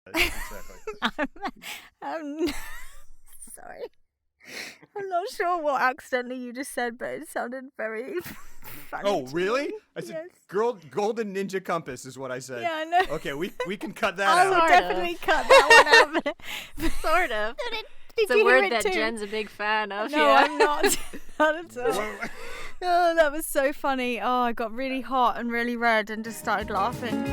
Exactly. I'm sorry. I'm not sure what accidentally you just said, but it sounded very funny. Oh, really? Me. I said Yes. golden ninja compass is what I said. Yeah, I know. Okay, we can cut that I out. will definitely cut that one out. Sort of. Did It's a you hear word it that too? Jen's a big fan of. No, yeah. I'm not. Not at all. Oh, that was so funny. Oh, I got really hot and really red and just started laughing.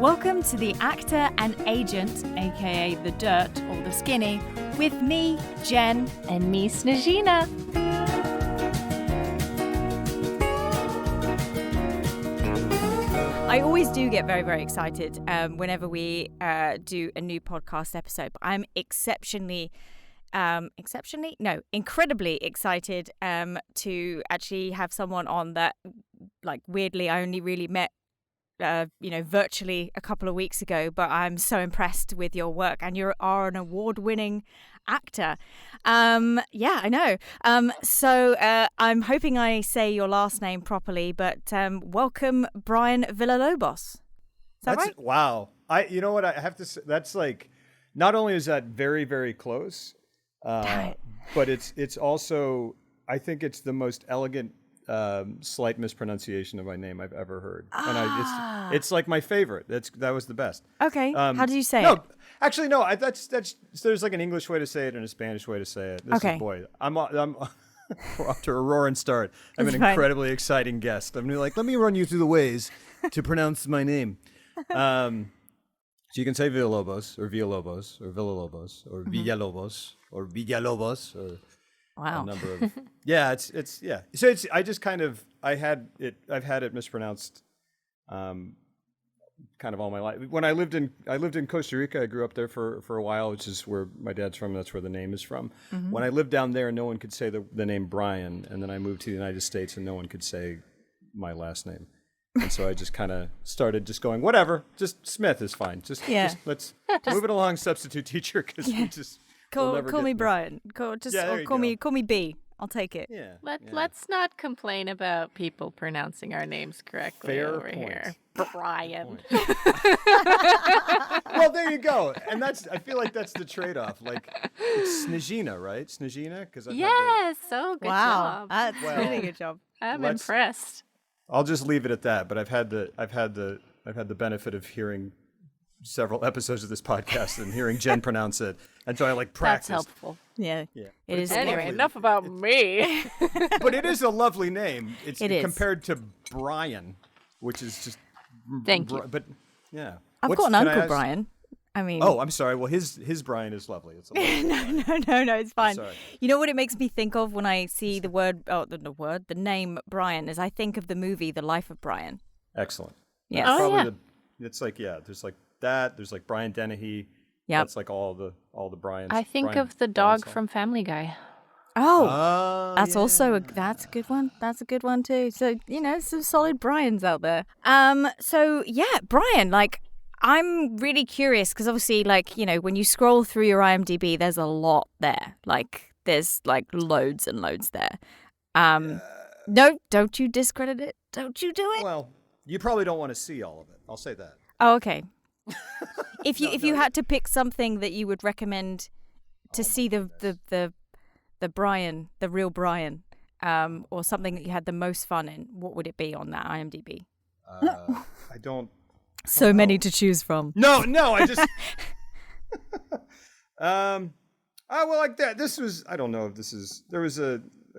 Welcome to The Actor and Agent, aka The Dirt or The Skinny, with me, Jen. And me, Snejina. I always do get very, very excited whenever we do a new podcast episode. But I'm incredibly excited to actually have someone on that, like, weirdly, I only really met, virtually a couple of weeks ago. But I'm so impressed with your work, and you are an award-winning actor. I know. So I'm hoping I say your last name properly, but welcome, Brian Villalobos. Is that right? Wow. You know what I have to say? That's like, not only is that very, very close, but it's also, I think it's the most elegant slight mispronunciation of my name I've ever heard. And it's like my favorite. That was the best. Okay. How did you say no, it? Actually, no. There's like an English way to say it and a Spanish way to say it. This is, boy, I'm we're off to a roaring start. I'm an incredibly exciting guest. I'm like, let me run you through the ways to pronounce my name. So you can say Villalobos or Villalobos or Villalobos or Villalobos or Villalobos or wow. a number of it's yeah. So I just kind of I've had it mispronounced kind of all my life. When I lived in Costa Rica, I grew up there for a while, which is where my dad's from. That's where the name is from. Mm-hmm. When I lived down there, no one could say the name Brian, and then I moved to the United States, and no one could say my last name. And so I just kind of started just going, whatever, just Smith is fine. Just let's move it along, substitute teacher, because we just call me Brian. Call me B. I'll take it. Yeah. Let's not complain about people pronouncing our names correctly over here. Brian. Well, there you go. And I feel like that's the trade-off. Like, it's Snejina, right? Snejina? Yes. So good wow. job. That's a really good job. I'm impressed. I'll just leave it at that. But I've had the benefit of hearing several episodes of this podcast and hearing Jen pronounce it, and so I practiced. That's helpful. Yeah. It is. Anyway, enough about me. But it is a lovely name. It is. Compared to Brian, which is just. Thank you. But yeah, I've got an uncle Brian. I mean. Oh, I'm sorry. Well, his Brian is lovely. It's a lovely No, it's fine. Sorry. You know what it makes me think of when I see the name Brian is I think of the movie The Life of Brian. Excellent. Yes. It's like there's like that. There's like Brian Dennehy. Yeah. That's like all the Brians. I think of the dog from Family Guy. Oh, that's also that's a good one. That's a good one too. So some solid Brians out there. So yeah, Brian, I'm really curious because obviously, when you scroll through your IMDb, there's a lot there. There's loads and loads there. No, don't you discredit it. Don't you do it. Well, you probably don't want to see all of it. I'll say that. Oh, okay. If you had to pick something that you would recommend to see the Brian, the real Brian, or something that you had the most fun in, what would it be on that IMDb? I don't. So many to choose from. No, I just. Like that. This was. I don't know if this is. I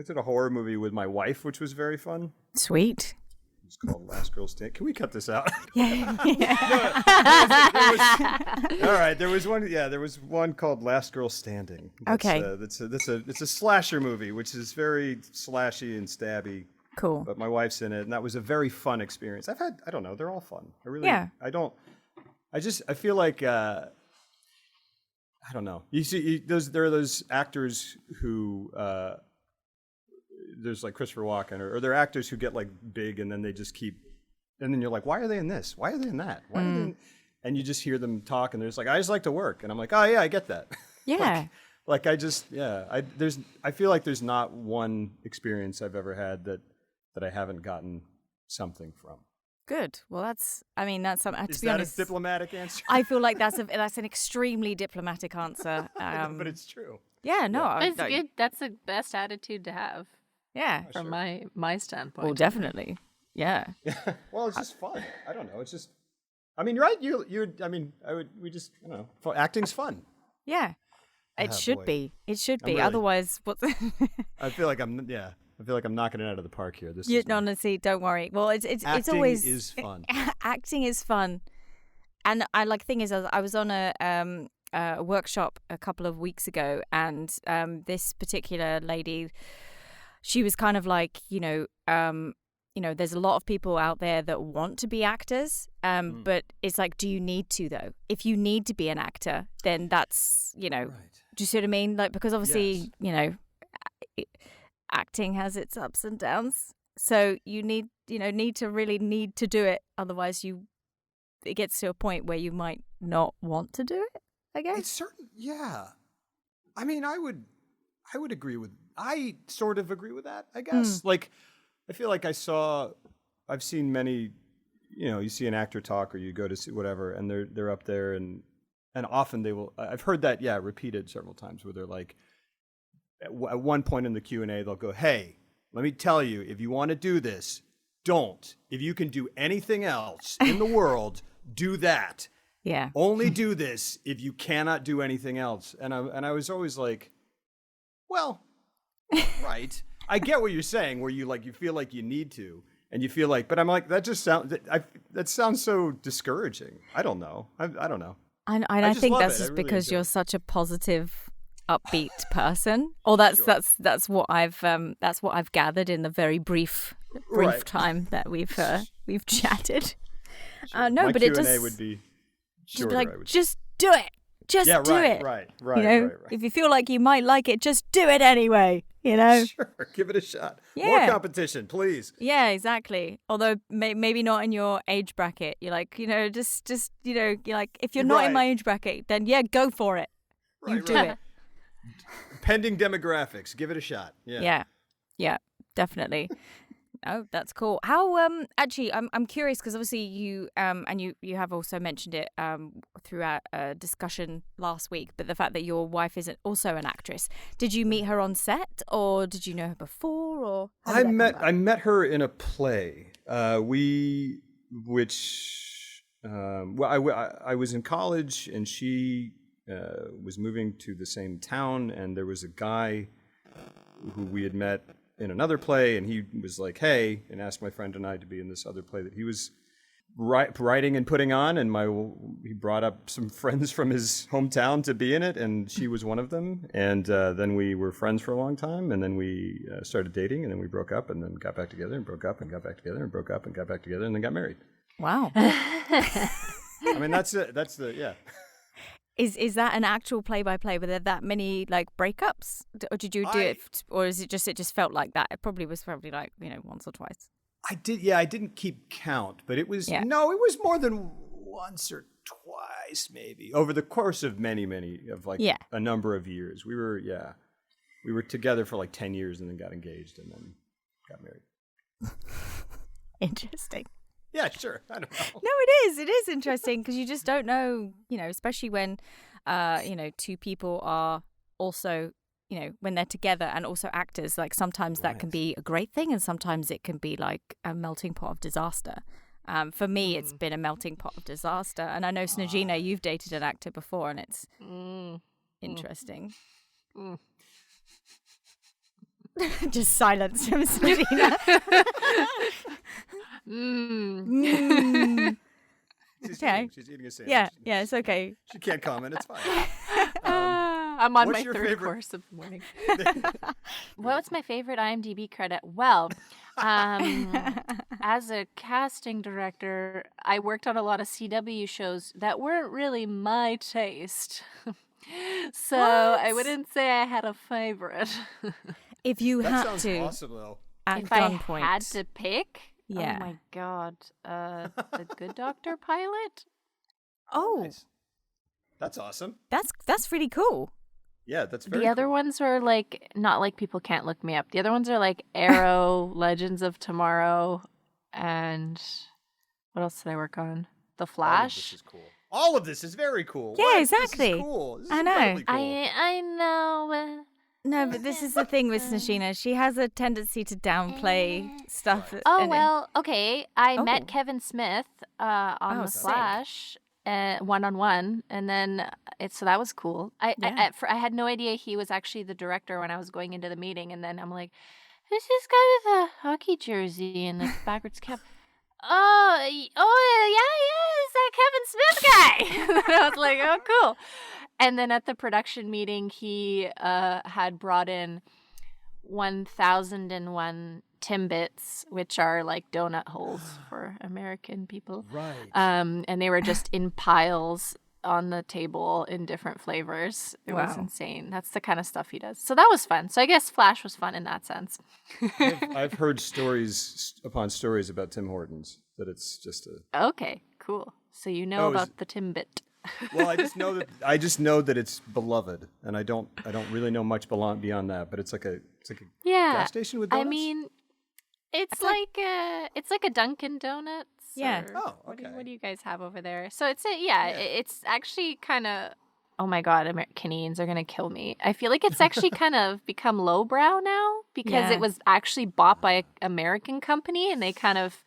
did a horror movie with my wife, which was very fun. Sweet. It's called Last Girl Standing. Can we cut this out? Yeah. All right. There was one. Yeah, there was one called Last Girl Standing. Okay. It's a slasher movie, which is very slashy and stabby. Cool. But my wife's in it, and that was a very fun experience. I don't know. They're all fun. I feel like. I don't know. You see, there are those actors who. There's like Christopher Walken, or they're actors who get big and then they just keep, and then you're like, why are they in this? Why are they in that? Why are they in? And you just hear them talk, and they're just like, I just like to work, and I'm like, oh yeah, I get that. Yeah. I feel like there's not one experience I've ever had that I haven't gotten something from. Good. Well, that's something. Is To be that honest, a diplomatic answer? I feel like that's an extremely diplomatic answer. But it's true. Yeah, no, Yeah. It's good. That's the best attitude to have Yeah. from my standpoint. Well, definitely. Yeah. Well, it's just fun. I don't know. It's just, I mean, right? Acting's fun. Yeah. It should boy. be. It should be. really- Otherwise, what's I feel like I'm knocking it out of the park here. This you is my- honestly, don't worry. Well, it's acting always is fun. acting is fun. And thing is, I was on a workshop a couple of weeks ago, and this particular lady, she was kind of like, there's a lot of people out there that want to be actors, but it's like, do you need to though? If you need to be an actor, then that's, Right. do you see what I mean? Like, because obviously, Yes. Acting has its ups and downs. So you need to do it. Otherwise it gets to a point where you might not want to do it, I guess. It's certain, yeah. I mean, I would agree with. I sort of agree with that. I guess. Like, I feel like I've seen many. You see an actor talk, or you go to see whatever, and they're up there, and often they will. I've heard that, repeated several times, where they're like, at one point in the Q&A, they'll go, "Hey, let me tell you, if you want to do this, don't. If you can do anything else in the world, do that." Yeah. Only do this if you cannot do anything else. And I was always like, well, right. I get what you're saying, where you feel like you need to, and you feel like, but I'm like, that sounds so discouraging. I don't know. I don't know. And I just think love that's it. I just really because enjoy you're it. such a positive, upbeat person. Or that's what I've gathered in the very brief Right. time that we've chatted. Sure. No, My but Q&A it just would be just shorter, be like, I would say. just do it. Just do it. Right. Right. If you feel like you might like it, just do it anyway. Sure, give it a shot. Yeah. More competition, please. Yeah, exactly. Although maybe not in your age bracket. You're like, just you're like, if you're not in my age bracket, then go for it. You do it. Pending demographics, give it a shot. Yeah, definitely. Oh, that's cool. How actually, I'm curious because obviously you and you have also mentioned it throughout a discussion last week, but the fact that your wife is also an actress. Did you meet her on set, or did you know her before, or how did that come about? I met her in a play. I was in college, and she was moving to the same town, and there was a guy who we had met in another play, and he was like, "Hey," and asked my friend and I to be in this other play that he was writing and putting on, and he brought up some friends from his hometown to be in it, and she was one of them. And then we were friends for a long time, and then we started dating, and then we broke up, and then got back together, and broke up, and got back together, and broke up, and got back together, and then got married. Wow. I mean, that's it. That's the yeah. Is that an actual play-by-play? Were there that many like breakups, or did you do it, or is it just felt like that? It was probably like once or twice. I didn't keep count, but it was it was more than once or twice, maybe over the course of many of a number of years. We were together for like 10 years, and then got engaged, and then got married. Interesting. Yeah, sure. I don't know. No, it is interesting because you just don't know, especially when, two people are also, when they're together and also actors, like sometimes that can be a great thing and sometimes it can be like a melting pot of disaster. For me, it's been a melting pot of disaster. And I know, Snejina, you've dated an actor before, and it's interesting. Just silence from Snejina. Okay. She's eating a sandwich. Yeah, it's okay. She can't comment. It's fine. I'm on what's my your third favorite- course of the morning. What's my favorite IMDb credit? Well, as a casting director, I worked on a lot of CW shows that weren't really my taste. So I wouldn't say I had a favorite. If you That had sounds to, awesome, though. at If I gunpoint, had to pick, Yeah. oh my god, the Good Doctor pilot. Oh, Nice. That's awesome. that's really cool. Yeah, that's very The other cool. ones are like not like People Can't Look Me Up. The other ones are like Arrow, Legends of Tomorrow, and What else did I work on? The All of Flash. this is cool. All of this is very cool. Yeah, What? exactly. This is cool. This is I know. incredibly cool. I know. No, but this is the thing with Snejina. She has a tendency to downplay stuff. Oh, well, okay. I Oh. met Kevin Smith on Oh, The sick. Flash one-on-one, and then so that was cool. I had no idea he was actually the director when I was going into the meeting, and then I'm like, who's this guy with a hockey jersey and a backwards cap? Oh, yeah, it's that Kevin Smith guy. And I was like, oh, cool. And then at the production meeting, he had brought in 1,001 Timbits, which are like donut holes for American people. Right. And they were just in piles on the table in different flavors. It was Wow. insane. That's the kind of stuff he does. So that was fun. So I guess Flash was fun in that sense. I've heard stories upon stories about Tim Hortons that it's just a. Okay, cool. So you know Oh, is- about the Timbit. Well, I just know that it's beloved, and I don't really know much beyond that. But it's like a Yeah. gas station with donuts. I mean, it's like a Dunkin' Donuts. Yeah. or- Oh, What okay. do you guys have over there? So it's actually kind of. Oh my God, Canadians are gonna kill me. I feel like it's actually kind of become lowbrow now because Yeah. it was actually bought by an American company and they kind of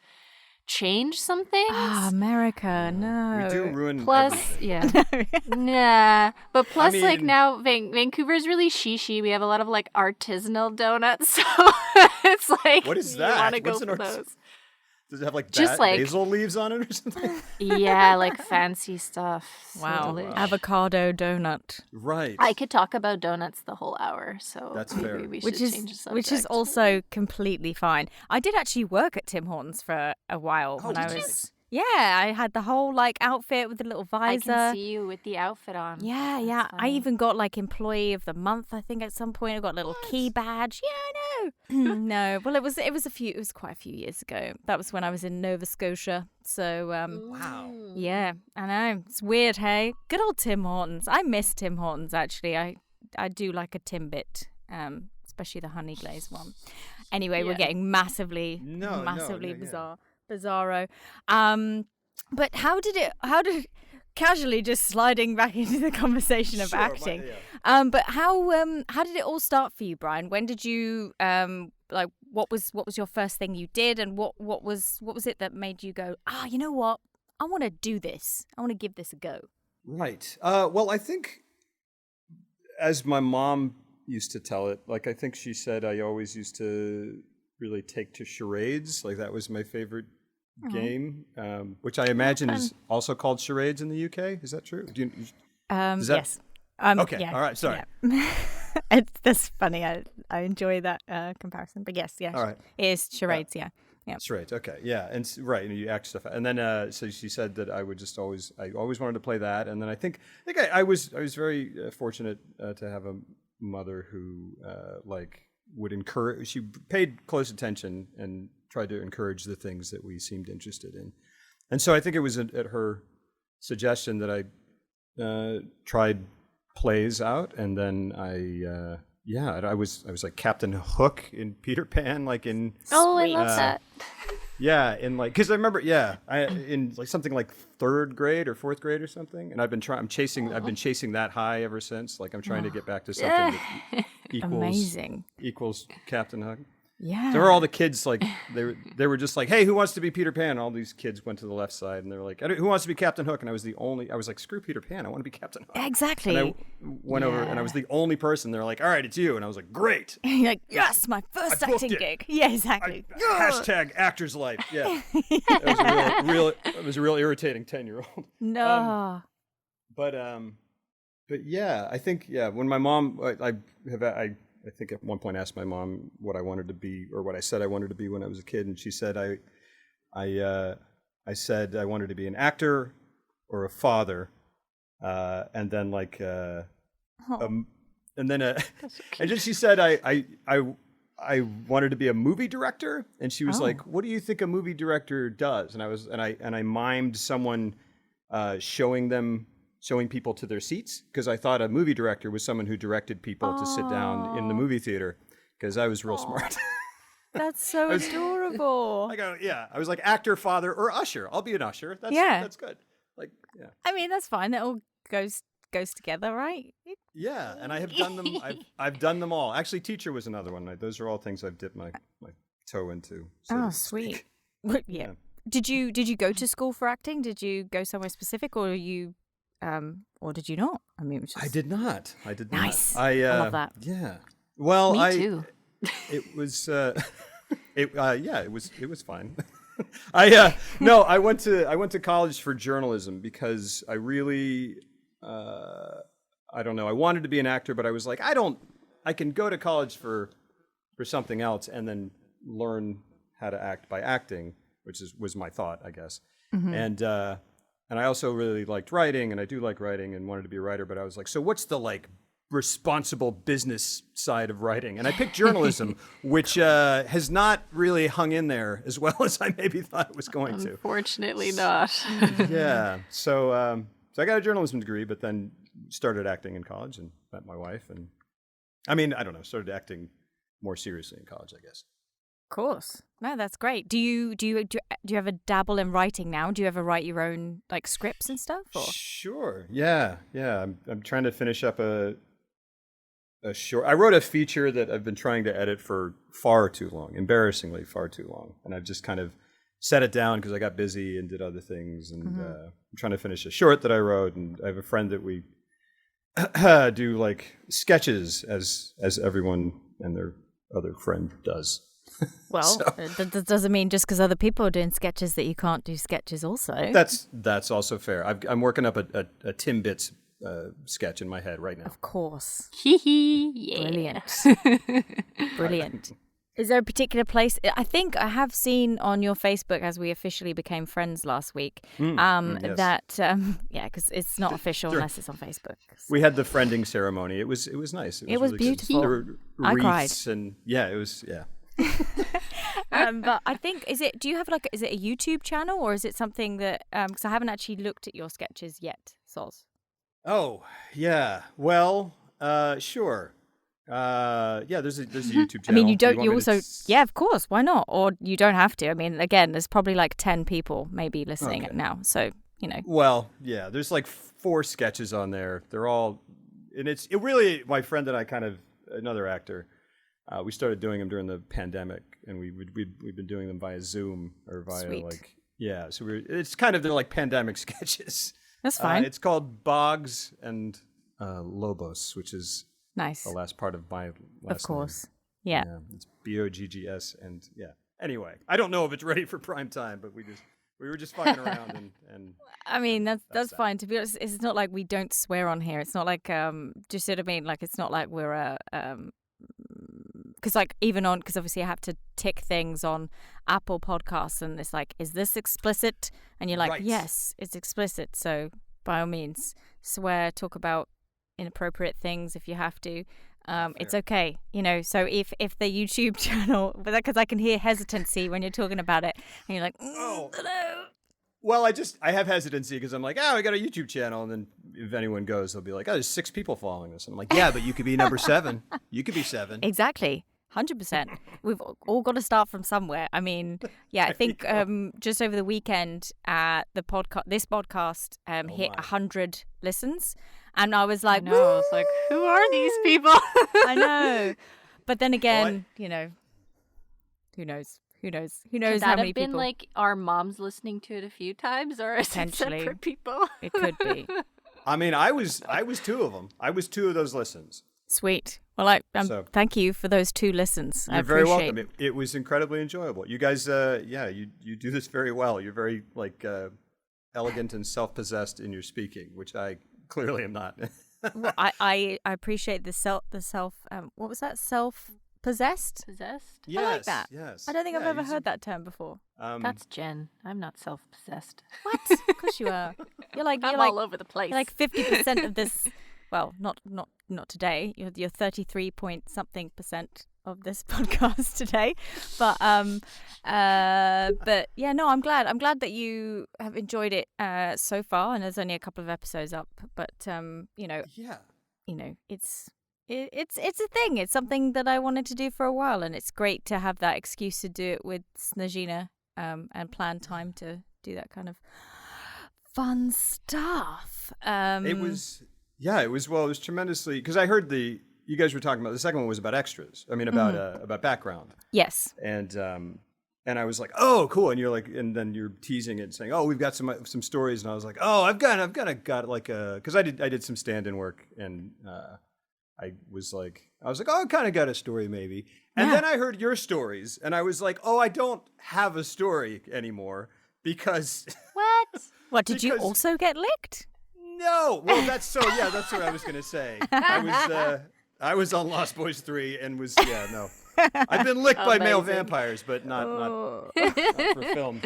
changed some things. Ah, America, no. we do ruin. Plus, everything. yeah. Nah, but plus, like mean- now, Vancouver's really shishi. We have a lot of like artisanal donuts, so it's like What is you that? want to go What's an for artis- those? Does it have like Just like- basil leaves on it or something? Yeah, like fancy stuff. So Wow. delish. Avocado donut. Right. I could talk about donuts the whole hour, so That's maybe fair. we should Which is change the subject. which is also completely fine. I did actually work at Tim Hortons for a while when I did you? was. Yeah, I had the whole like outfit with the little I visor. can see you with the outfit on. Yeah, That's yeah. I funny. even got like employee of the month. I think at some point I got a little key badge. Yeah, I know. No, well, it was quite a few years ago. That was when I was in Nova Scotia. So Wow. yeah, I know it's weird. Hey, good old Tim Hortons. I miss Tim Hortons actually. I do like a Timbit, especially the honey glazed one. Anyway, we're Yeah. getting massively bizarro. But how did casually just sliding back into the conversation of Sure, acting. yeah. But how did it all start for you, Brian? When did you like what was your first thing you did, and what was it that made you go, you know what? I want to do this. I want to give this a go. Right. Well, I think, as my mom used to tell it, like I think she said, I always used to really take to charades. Like that was my favorite game, which I imagine is also called charades in the UK. Is that true? Is that- Yes. Okay. Yeah, All right. Sorry. yeah. That's funny. I enjoy that comparison. But yes, All right. it is charades. Yeah. Charades. Okay. Yeah. And right. And you act stuff. And then so she said that I always wanted to play that. And then I think I was very fortunate to have a mother who would encourage. She paid close attention and tried to encourage the things that we seemed interested in. And so I think it was at her suggestion that I tried plays out, and then I was like Captain Hook in Peter Pan, like in Oh, I love that. in like, because I remember in like something like third grade or fourth grade or something, and I've been chasing that high ever since. Like I'm trying to get back to something that equals Captain Hook. Yeah. There were all the kids like they were just like, hey, who wants to be Peter Pan? All these kids went to the left side and they were like, who wants to be Captain Hook? And I was like, screw Peter Pan, I want to be Captain Hook. Exactly. And I went over and I was the only person. They're like, all right, it's you. And I was like, great. You're like, yes, my first I booked acting it. gig. Yeah, exactly. Hashtag actor's life. Yeah. It was a real irritating 10-year-old. No. But yeah, I think when my mom, I think at one point asked my mom what I wanted to be or what I said I wanted to be when I was a kid, and she said I said I wanted to be an actor or a father, and then and then she said I wanted to be a movie director, and she was like, "What do you think a movie director does?" And I mimed someone showing people to their seats, because I thought a movie director was someone who directed people to sit down in the movie theater, because I was real smart. That's so adorable. adorable. I was like actor, father, or usher. I'll be an usher. That's good. Like, yeah. I mean, that's fine. That all goes together, right? Yeah, and I have done them. I've done them all. Actually, teacher was another one. Those are all things I've dipped my toe into. So sweet. Yeah. Did you go to school for acting? Did you go somewhere specific, or or did you not? I mean, I did not. Nice. I love that. Yeah. Well, Me too. It was. It was fine. I went to college for journalism because I really. I don't know. I wanted to be an actor, but I was like, I can go to college for something else and then learn how to act by acting, which was my thought, I guess. Mm-hmm. And I also really liked writing, and I do like writing and wanted to be a writer, but I was like, so what's the responsible business side of writing? And I picked journalism, which has not really hung in there as well as I maybe thought it was going to. Unfortunately not. Yeah. So I got a journalism degree, but then started acting in college and met my wife. And I mean, I don't know, started acting more seriously in college, I guess. Of course. No, that's great. Do you ever dabble in writing now? Do you ever write your own scripts and stuff? Or? Sure. Yeah. I'm trying to finish up a short. I wrote a feature that I've been trying to edit for far too long, embarrassingly far too long, and I've just kind of set it down because I got busy and did other things. And I'm trying to finish a short that I wrote, and I have a friend that we do sketches as everyone and their other friend does. Well, that doesn't mean just because other people are doing sketches that you can't do sketches also. That's also fair. I'm working up a Timbits sketch in my head right now. Of course. Yeah. Brilliant. Is there a particular place? I think I have seen on your Facebook, as we officially became friends last week, yes. that because it's not official unless it's on Facebook. We had the friending ceremony. It was nice. It was really beautiful. I cried. And it was. But I think do you have is it a YouTube channel, or is it something that because I haven't actually looked at your sketches yet, Soz? Oh yeah, well, sure. There's a YouTube channel. I mean, yeah, of course, why not? Or you don't have to. I mean, again, there's probably 10 people maybe listening now, so Well, yeah, there's 4 sketches on there. They're all, and it really, my friend and I another actor. We started doing them during the pandemic, and we've been doing them via Zoom or via Sweet. So it's they're pandemic sketches. That's fine. It's called Boggs and Lobos, which is nice. The last part of my last name. Of course. Yeah. It's Boggs and yeah. Anyway, I don't know if it's ready for prime time, but we were just fucking around and I mean, that's fine. To be honest, it's not like we don't swear on here. It's not like do you see what I mean? It's not like we're a because because obviously I have to tick things on Apple Podcasts, and it's is this explicit? And you're like, right. Yes, it's explicit. So by all means, swear, talk about inappropriate things if you have to. It's okay, So if the YouTube channel, but because I can hear hesitancy when you're talking about it, and you're like, oh no. Well, I have hesitancy because I'm like, we got a YouTube channel, and then if anyone goes, they'll be like, there's 6 people following us, and I'm like, yeah, but you could be number 7. You could be 7. Exactly. 100%. We've all got to start from somewhere. I mean, yeah, I think just over the weekend, this podcast hit 100 listens, and I was like, I was like, who are these people? I know, but then again, who knows? Who knows Could how that many have been people? Our moms listening to it a few times, or is it separate people? It could be. I mean, I was 2 of them. I was 2 of those listens. Sweet. Well, thank you for those 2 listens. You're very welcome. It was incredibly enjoyable. You guys, you do this very well. You're very elegant and self-possessed in your speaking, which I clearly am not. Well, I appreciate the self. What was that? Possessed? Yes, I like that. Yes. I don't think I've ever heard that term before. That's Jen. I'm not self-possessed. What? Of course you are. You're all over the place. You're 50% of this. Well, not today. You're 33 point something % of this podcast today. But yeah, no, I'm glad. I'm glad that you have enjoyed it so far. And there's only a couple of episodes up, but yeah. It's it's a thing. It's something that I wanted to do for a while, and it's great to have that excuse to do it with Snejina, and plan time to do that kind of fun stuff. It was tremendously, because I heard you guys were talking about, the second one was about extras. I mean, about background. Yes. And I was like, oh, cool. And you're like, and then you're teasing it and saying, oh, we've got some stories. And I was like, oh, I've got like because I did some stand-in work, and I was like, oh, I kind of got a story maybe. And then I heard your stories, and I was like, oh, I don't have a story anymore because. What did you also get licked? No. Well, that's what I was going to say. I was on Lost Boys 3 and was, no. I've been licked by male vampires, but not for film.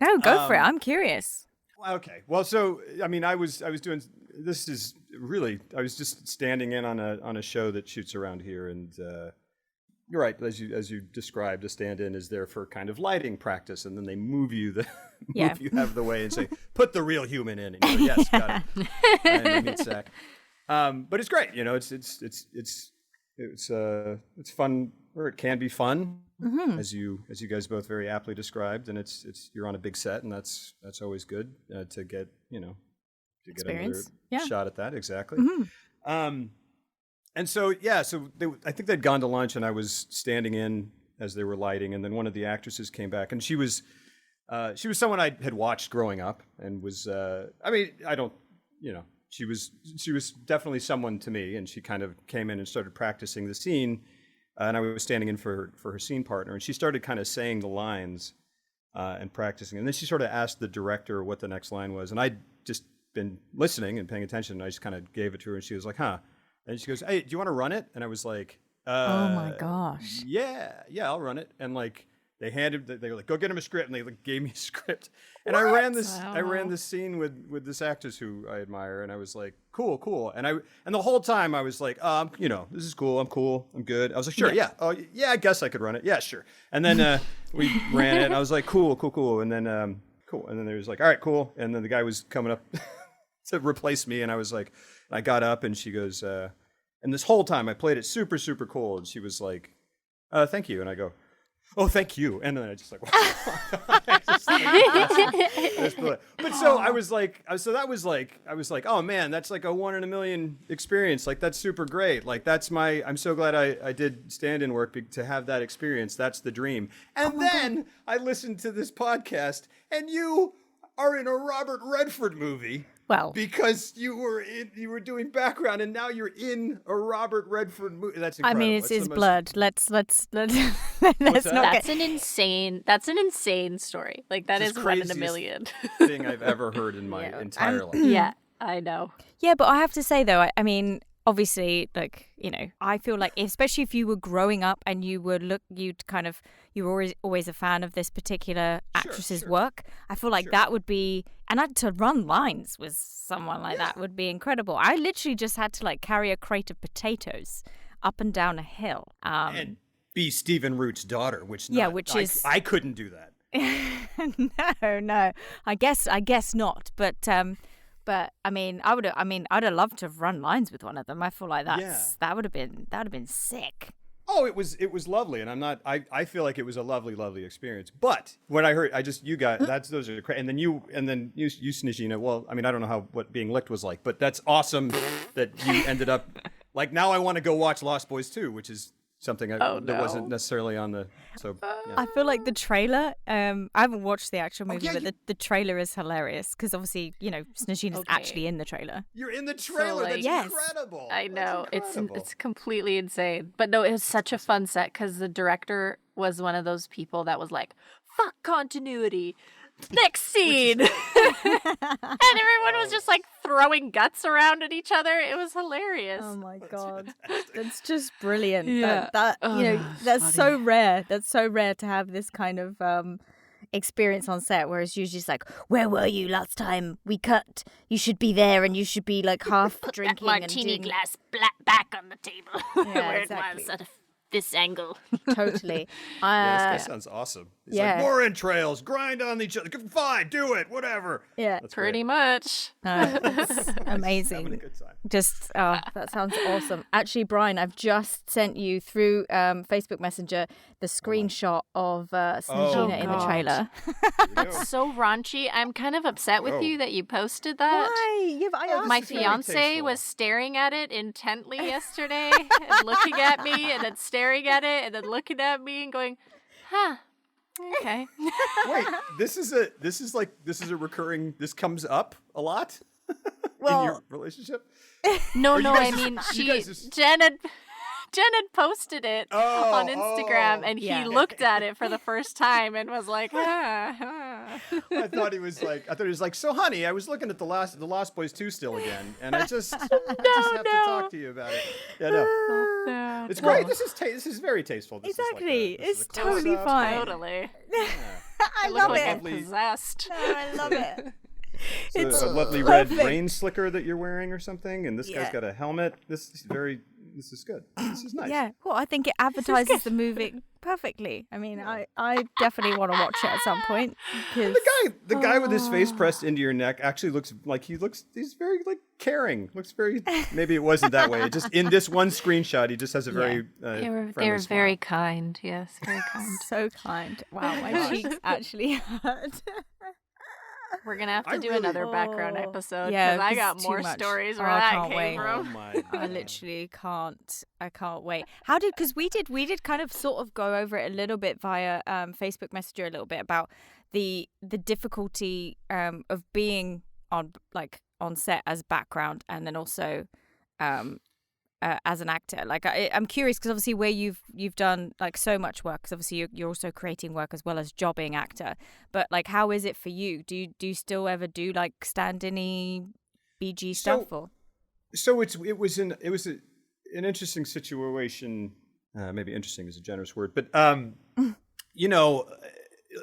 No, go for it. I'm curious. Okay. Well, so, I mean, I was doing, this is really, I was just standing in on a show that shoots around here, and you're right, as you described, a stand-in is there for kind of lighting practice, and then they move you out of the way and say, put the real human in, and you go, yes, got it. And the meat sack. But it's great, it's fun, or it can be fun, as you guys both very aptly described, and it's you're on a big set, and that's always good to get Experience. Get another shot at that, exactly. And so I think they'd gone to lunch, and I was standing in as they were lighting, and then one of the actresses came back, and she was someone I had watched growing up, and was she was definitely someone to me, and she kind of came in and started practicing the scene, and I was standing in for her scene partner, and she started kind of saying the lines and practicing, and then she sort of asked the director what the next line was, and I'd just been listening and paying attention, and I just kind of gave it to her, and she was like, huh. And she goes, hey, do you want to run it? And I was like, oh my gosh. Yeah, I'll run it. And like they were like, go get him a script, and they like gave me a script. And I ran this scene with this actress who I admire, and I was like, cool. And the whole time I was like, this is cool, I'm good. I was like, sure, yeah. Oh yeah, I guess I could run it. Yeah, sure. And then we ran it, and I was like, cool. And then cool. And then there was like, all right, cool. And then the guy was coming up to replace me, and I was like, I got up, and she goes, and this whole time I played it super, super cool, and she was like, thank you. And I go, oh, thank you. And then I just like, but so I was like, I was like, oh man, that's like a 1 in a million experience. Like, that's super great. Like, I'm so glad I did stand-in work to have that experience. That's the dream. And then I listened to this podcast, and you are in a Robert Redford movie. Well, because you were doing background, and now you're in a Robert Redford movie. That's incredible. I mean, it's his blood. Let's not That's an insane story. Like, that is 1 in a million thing I've ever heard in my entire life. Yeah, I know. Yeah, but I have to say though, I mean, obviously, like, I feel like, especially if you were growing up and you were always a fan of this particular actress's work, I feel like that would be, and to run lines with someone like that would be incredible. I literally just had to like carry a crate of potatoes up and down a hill. And be Stephen Root's daughter, which is I couldn't do that. No, I guess not, but I mean, I'd have loved to have run lines with one of them. I feel like that would have been sick. Oh, it was lovely, and I feel like it was a lovely experience. But when I heard, those are great. And then you Snejina. Well, I mean, I don't know what being licked was like, but that's awesome that you ended up like. Now I want to go watch Lost Boys 2, which is something that wasn't necessarily on the. So yeah. I feel like the trailer. I haven't watched the actual movie, but the trailer is hilarious because obviously Snejina's actually in the trailer. You're in the trailer. So, that's incredible. I know, it's completely insane. But no, it was such a fun set because the director was one of those people that was like, "Fuck continuity." Next scene. And everyone was just like throwing guts around at each other. It was hilarious. Oh my god. That's just brilliant. Yeah. That's funny. So rare. That's so rare to have this kind of experience on set, whereas usually it's like, where were you last time we cut? You should be there, and you should be like half drinking that martini and glass back on the table. Yeah, where exactly. it was at this angle. Totally. This guy sounds awesome. He's like, more entrails, grind on each other. Fine, do it, whatever. Yeah. That's Pretty great. much. That's amazing. Having a good time. Just, that sounds awesome. Actually, Brian, I've just sent you through Facebook Messenger the screenshot of Snejina in the God. trailer. That's so raunchy. I'm kind of upset with you that you posted that. Why? Yeah, but I asked My This is very fiance tasteful. was staring at it intently yesterday and looking at me and then staring at it and then looking at me and going, huh, okay. Wait, this is a recurring. This comes up a lot Well- in your relationship. No, Or you no, guys I mean, you guys just- Jen had posted it on Instagram, and Yeah. he looked at it for the first time and was like, ah. I thought he was like, so honey, I was looking at the Lost Boys 2 still again, and I just have to talk to you about it. Yeah, no, it's great. This is very tasteful. This Exactly. Is like It's a close-up. totally fine. Totally. I Look love like it. I'm possessed. No, I love it. It's a lovely perfect. red rain slicker that you're wearing or something, and this guy's got a helmet. This is good. This is nice. Yeah, well, I think it advertises the movie perfectly. I mean, I definitely want to watch it at some point. Because... The guy with his face pressed into your neck actually looks like he's very like caring. Looks very, maybe it wasn't that way. It just in this one screenshot, he just has a very They were friendly smile. very kind. Yes, very kind. So kind. Wow, my cheeks actually hurt. We're gonna have to I do really- another background episode Yeah, because I this got is too more much. stories Oh, where I that can't came wait. Oh from. my I God. literally can't. I can't wait. Because we did kind of sort of go over it a little bit via Facebook Messenger a little bit about the difficulty of being on set as background and then also as an actor. Like I'm curious because obviously where you've done like so much work, because obviously you're also creating work as well as jobbing actor. But like, how is it for you? Do you still ever do like stand-in-y BG stuff? Or? So it was an interesting situation. Maybe interesting is a generous word, but you know,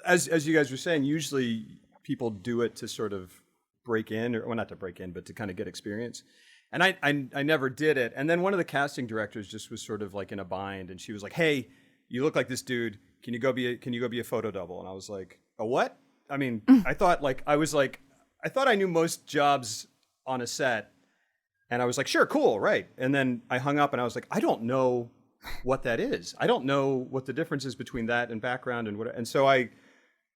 as you guys were saying, usually people do it to sort of break in, or well, not to break in, but to kind of get experience. And I never did it. And then one of the casting directors just was sort of like in a bind, and she was like, "Hey, you look like this dude. Can you go be a photo double?" And I was like, "A what?" I mean, I thought I knew most jobs on a set, and I was like, "Sure, cool, right." And then I hung up, and I was like, "I don't know what that is. I don't know what the difference is between that and background and what." And so I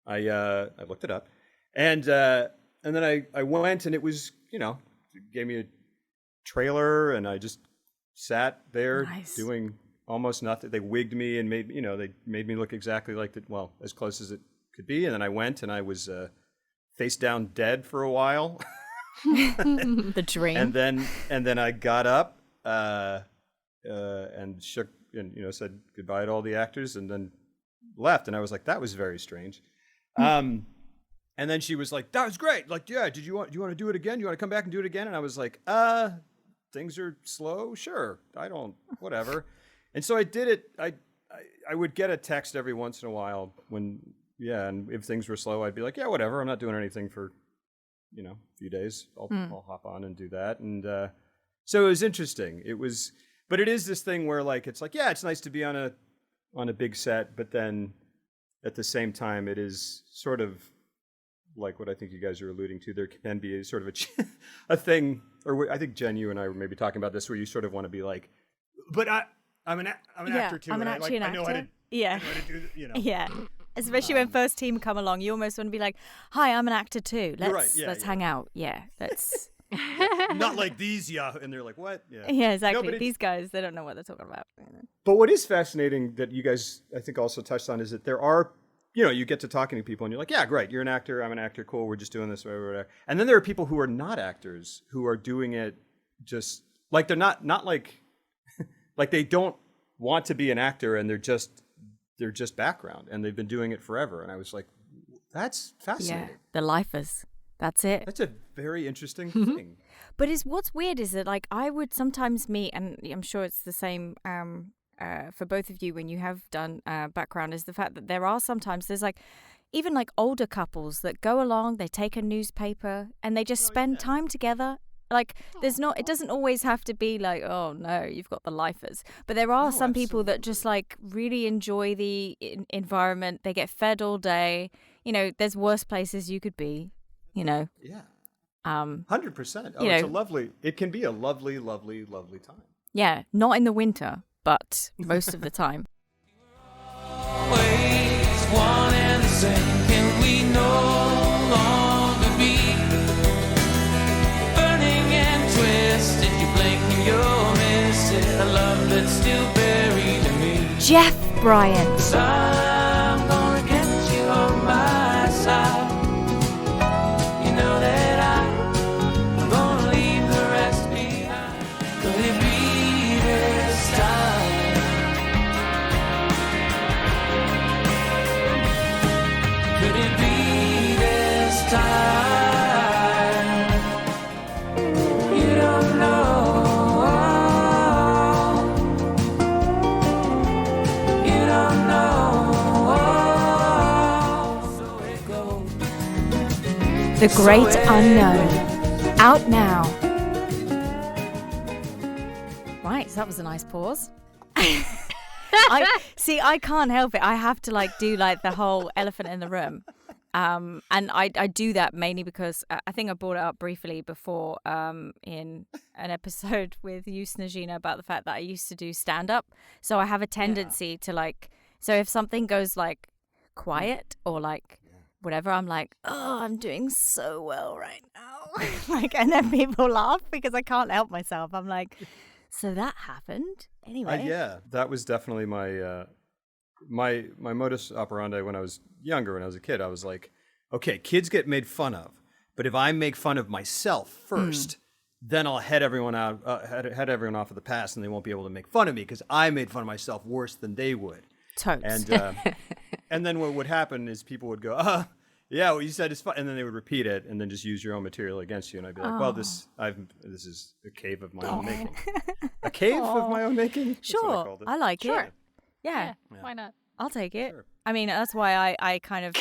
looked it up, and then I went, and it was, you know, it gave me a trailer, and I just sat there doing almost nothing. They wigged me and made me look exactly like as close as it could be. And then I went, and I was face down dead for a while. The dream. And then I got up and shook and said goodbye to all the actors, and then left. And I was like, that was very strange. And then she was like, that was great. Like, yeah, do you want to do it again? Do you want to come back and do it again? And I was like, things are slow. Sure. Whatever. And so I did it. I would get a text every once in a while and if things were slow, I'd be like, yeah, whatever. I'm not doing anything for, a few days. I'll hop on and do that. And so it was interesting. But it is this thing where like, it's like, yeah, it's nice to be on a big set, but then at the same time, it is sort of like what I think you guys are alluding to. There can be a sort of a thing, or I think Jen, you and I were maybe talking about this, where you sort of want to be like, but I'm an actor too. I'm and actually an I know how actor. to, Yeah. I know how to do, Yeah. Especially when first team come along, you almost want to be like, "Hi, I'm an actor too. Let's hang out." Yeah, let's. Not like these, and they're like, "What?" Yeah, exactly. No, These guys, they don't know what they're talking about. But what is fascinating that you guys, I think, also touched on is that there are, you get to talking to people and you're like, yeah, great, you're an actor, I'm an actor, cool, we're just doing this, whatever. And then there are people who are not actors who are doing it just like they're not like like they don't want to be an actor, and they're just background, and they've been doing it forever. And I was like, that's fascinating. Yeah, the lifers. That's it. That's a very interesting thing. But what's weird is that like I would sometimes meet, and I'm sure it's the same for both of you when you have done background, is the fact that there's like even like older couples that go along, they take a newspaper and they just spend time together like it doesn't always have to be like, oh no, you've got the lifers, but there are some people that just like really enjoy the environment. They get fed all day. You know, there's worse places you could be, you know. Yeah. 100%. Oh, it can be a lovely, lovely, lovely time. Yeah, not in the winter, but most of the time. Always one and the same. Can we no longer be burning and twisted? You blink and you'll miss it. A love that's still buried in me. Jeff Bryant. So I'm gonna get you on my side. You know that I'm gonna leave the rest behind. Could it be this time? Could it be this time? You don't know. You don't know. So it goes. The Great Unknown. Out now. Right, so that was a nice pause. I can't help it. I have to like do like the whole elephant in the room. And I do that mainly because I think I brought it up briefly before in an episode with you, Snejina, about the fact that I used to do stand-up. So I have a tendency to like, so if something goes like quiet or like whatever, I'm like, oh, I'm doing so well right now. Like, and then people laugh because I can't help myself. I'm like, so that happened anyway. Yeah, that was definitely my my modus operandi when I was younger. When I was a kid, I was like, okay, kids get made fun of, but if I make fun of myself first, then I'll head everyone off of the past, and they won't be able to make fun of me because I made fun of myself worse than they would. Totes. And then what would happen is people would go, yeah, what you said is fun, and then they would repeat it, and then just use your own material against you. And I'd be like, well, this is a cave of my own making. A cave of my own making? That's what Sure, called it. I like Sure. it. Yeah, Why not? I'll take it. Sure. I mean, that's why I kind of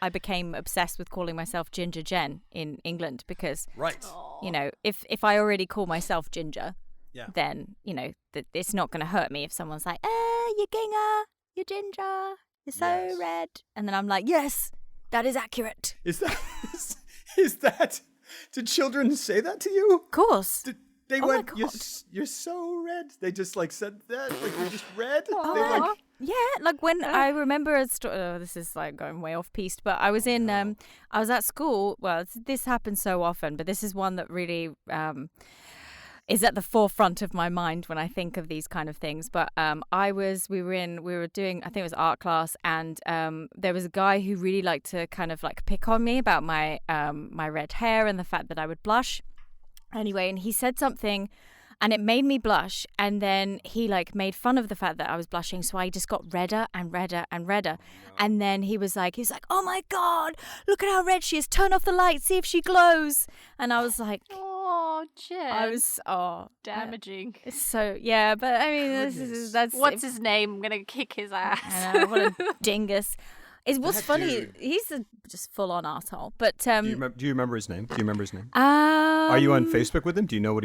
I became obsessed with calling myself Ginger Jen in England because Right. you know, if I already call myself Ginger, Yeah. then you know it's not going to hurt me if someone's like, you Ginger, you Ginger, you're so Yes. red, and then I'm like, yes, that is accurate. Is that? Did children say that to you? Of course. They Oh my went, God. you're so red. They just like said that, like you're just red. They Oh, like, yeah, like when I remember a story. This is like going way off piste, but I was in. I was at school. Well, this happens so often, but this is one that really is at the forefront of my mind when I think of these kind of things. But we were doing, I think it was art class, and there was a guy who really liked to kind of like pick on me about my my red hair and the fact that I would blush. Anyway, and he said something and it made me blush, and then he like made fun of the fact that I was blushing, so I just got redder and redder and redder. And then he was like, oh my God, look at how red she is, turn off the light, see if she glows. And I was like, Oh, Jen. I was damaging. so yeah, but I mean that's What's his name? I'm gonna kick his ass. I know, what a dingus. It was That funny. dude. He's a just full on asshole. But do you remember his name? Are Are you on Facebook with him? Do you know what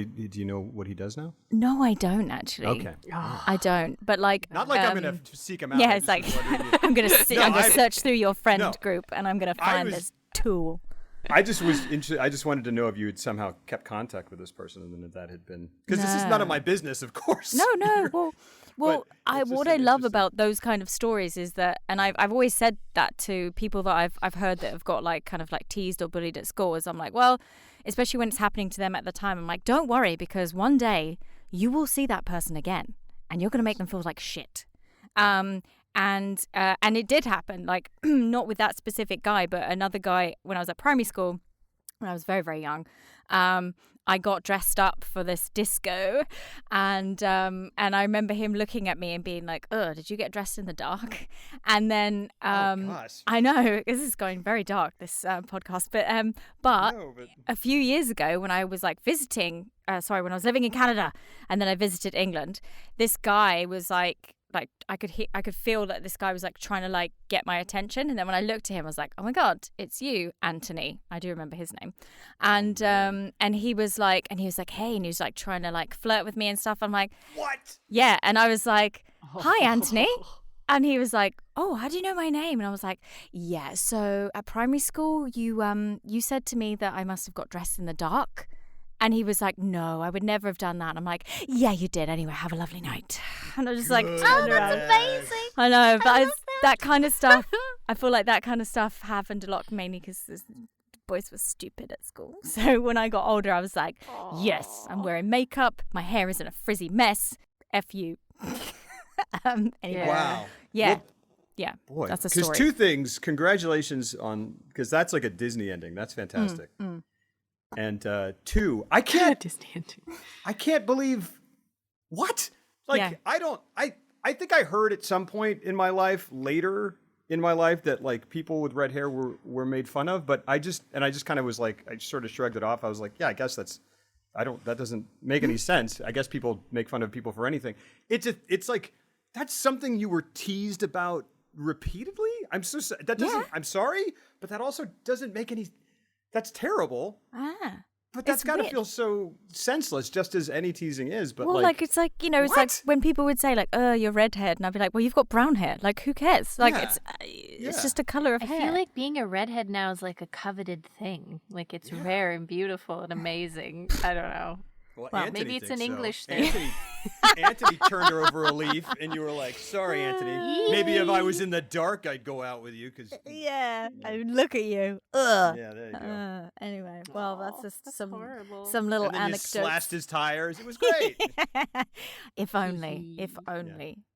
he does now? No, I don't actually. Okay. I don't. But like, Not like I'm gonna seek him out. yeah, I'm it's just like wondering if- I'm gonna No, search through your friend No. group, and I'm gonna I find was- this tool. I just was interested. I just wanted to know if you had somehow kept contact with this person, and then if that had been because this is none of my business, of course. No. Well, But it's just what I an love interesting- about those kind of stories is that, and I've always said that to people that I've heard that have got like kind of like teased or bullied at school. Is I'm like, well, especially when it's happening to them at the time, I'm like, don't worry, because one day you will see that person again, and you're gonna make them feel like shit. And it did happen, like not with that specific guy, but another guy when I was at primary school, when I was very, very young. I got dressed up for this disco, and I remember him looking at me and being like, "Oh, did you get dressed in the dark?" And then gosh. I know this is going very dark, this podcast, but No, but a few years ago when I was like visiting, when I was living in Canada, and then I visited England, this guy was like like I could feel that this guy was like trying to like get my attention, and then when I looked at him I was like, oh my god, it's you, Anthony. I do remember his name. And he was like hey, and he was like trying to like flirt with me and stuff. I'm like, what? Yeah. And I was like, hi, Anthony. And he was like, oh, how do you know my name? And I was like, yeah, so at primary school you said to me that I must have got dressed in the dark. And he was like, no, I would never have done that. And I'm like, yeah, you did. Anyway, have a lovely night. And I was just like, Oh, that's amazing. I know, but I love that kind of stuff, I feel like that kind of stuff happened a lot, mainly because the boys were stupid at school. So when I got older, I was like, yes, I'm wearing makeup. My hair isn't a frizzy mess. F you. Anyway. Wow. Yeah. Well, yeah. boy, that's a story. Because two things, congratulations on, because that's like a Disney ending. That's fantastic. And two, I can't believe what? Like, Yeah. I think I heard at some point in my life, later in my life, that like people with red hair were made fun of, but I just kind of was like, I sort of shrugged it off. I was like, yeah, I guess that doesn't make any sense. I guess people make fun of people for anything. It's like, that's something you were teased about repeatedly. I'm sorry, but that also doesn't make any. That's terrible. But that's got to feel so senseless, just as any teasing is. But well, like it's like, you know, it's like when people would say like, "Oh, you're redhead," and I'd be like, "Well, you've got brown hair. Like, who cares? Like, it's just a color of hair." I feel like being a redhead now is like a coveted thing. Like it's rare and beautiful and amazing. I don't know. Well, maybe it's an English thing. Anthony turned her over a leaf, and you were like, "Sorry, Anthony. Maybe if I was in the dark, I'd go out with you." Cause I would look at you. Ugh. Yeah, there you go. Anyway, well, that's just some little and then anecdotes. You slashed his tires. It was great. If only.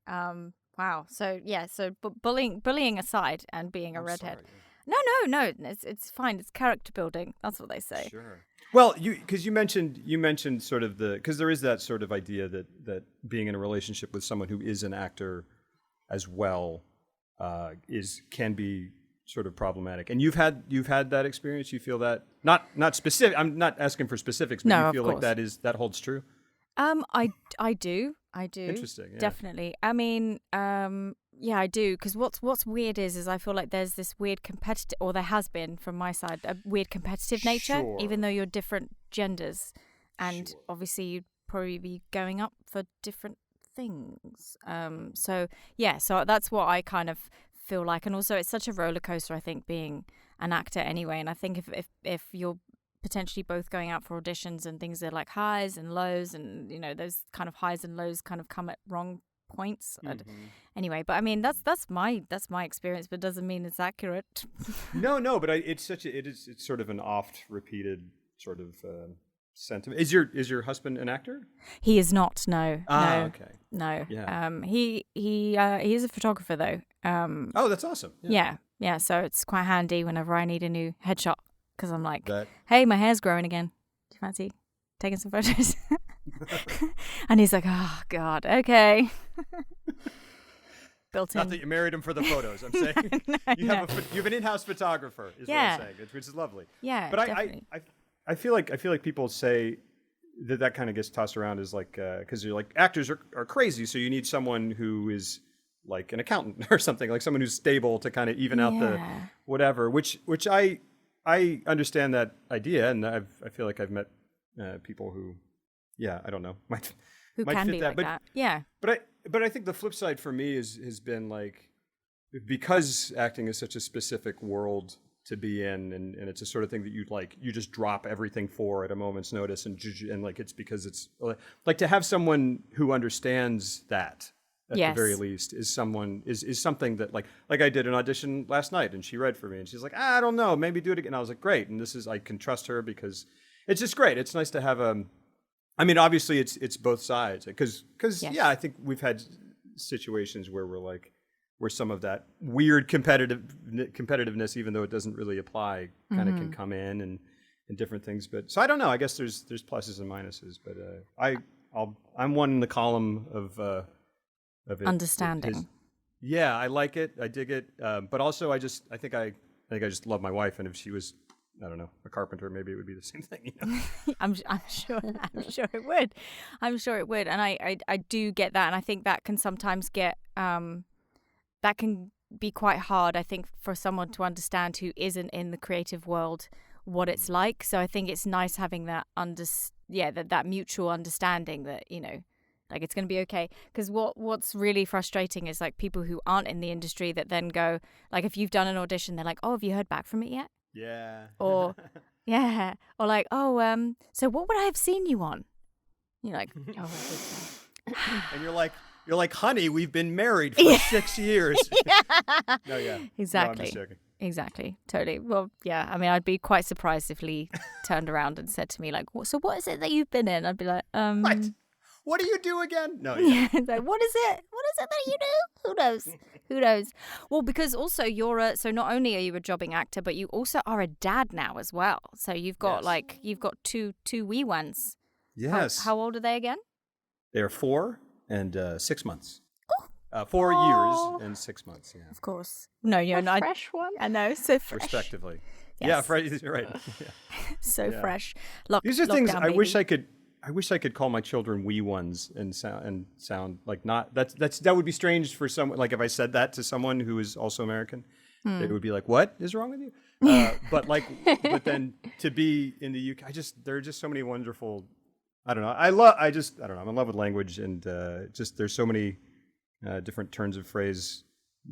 Wow. So yeah. So bullying aside, and being a redhead. Sorry, No. It's fine. It's character building. That's what they say. Sure. Well, because you mentioned sort of because there is that sort of idea that being in a relationship with someone who is an actor as well can be sort of problematic. And you've had that experience. You feel that not specific. I'm not asking for specifics, but you feel like that holds true. I do. Interesting. Yeah. Definitely. I mean, yeah, I do. Because what's weird is I feel like there's this weird competitive, or there has been from my side, a weird competitive nature, even though you're different genders, and obviously you'd probably be going up for different things. So that's what I kind of feel like, and also it's such a roller coaster. I think being an actor anyway, and I think if you're potentially both going out for auditions and things, are like highs and lows, and you know those kind of highs and lows kind of come at wrong points. Anyway, but I mean that's my experience, but it doesn't mean it's accurate. No, but it's sort of an oft repeated sort of sentiment. Is your husband an actor? He is not. No. Okay. No. Yeah. He is a photographer though. Oh, that's awesome. Yeah. So it's quite handy whenever I need a new headshot. Because I'm like, hey, my hair's growing again. Do you fancy taking some photos? And he's like, oh, God, okay. Built in. Not that you married him for the photos, I'm saying. You have an in-house photographer, is what I'm saying, which is lovely. Yeah, but definitely. I feel like people say that kind of gets tossed around as like, because you're like, actors are crazy, so you need someone who is like an accountant or something, like someone who's stable to kind of even out the whatever, which I understand that idea, and I feel like I've met people who, I don't know, might can fit be that. like that. Yeah. But I think the flip side for me has been like, because acting is such a specific world to be in, and it's a sort of thing that you just drop everything for at a moment's notice, and like it's because it's like to have someone who understands that. At the very least, is something that like I did an audition last night, and she read for me, and she's like, I don't know, maybe do it again. And I was like, great, and I can trust her because it's just great. It's nice to have I mean, obviously, it's both sides because I think we've had situations where where some of that weird competitiveness, even though it doesn't really apply, kind of can come in and different things. But so I don't know. I guess there's pluses and minuses, but I'm one in the column of it. Understanding. I like it. I dig it. But also, I think I just love my wife, and if she was I don't know, a carpenter, maybe it would be the same thing. You know? I'm sure it would. I'm sure it would. And I do get that. And I think that can sometimes get, that can be quite hard, I think, for someone to understand who isn't in the creative world what it's like. So I think it's nice having that that mutual understanding that, you know, like it's going to be okay. Because what's really frustrating is like people who aren't in the industry that then go, like if you've done an audition, they're like, oh, have you heard back from it yet? Yeah. Or yeah, or like, oh, so what would I have seen you on? You're like, oh, I hate that. And you're like, honey, we've been married for 6 years. No, yeah. Exactly. No, I'm just joking. Exactly. Totally. Well, yeah. I mean, I'd be quite surprised if Lee turned around and said to me, like, so what is it that you've been in? I'd be like, What? What do you do again? No. Yeah. Like, what is it? What is it that you do? Who knows? Who knows? Well, because also you're so not only are you a jobbing actor, but you also are a dad now as well. So you've got you've got two wee ones. Yes. How old are they again? They're 4 and 6 months. 4 years and 6 months. Yeah. Of course. No, you're not. Fresh one. I know. So fresh. Respectively. Yes. Yeah, fresh. You're right. Yeah. So Yeah. fresh. These are things lockdown, I wish baby. I wish I could call my children wee ones and sound like not. That would be strange for someone. Like if I said that to someone who is also American, they would be like, "What is wrong with you?" But then to be in the UK, there are just so many wonderful. I don't know. I don't know. I'm in love with language, and just there's so many different turns of phrase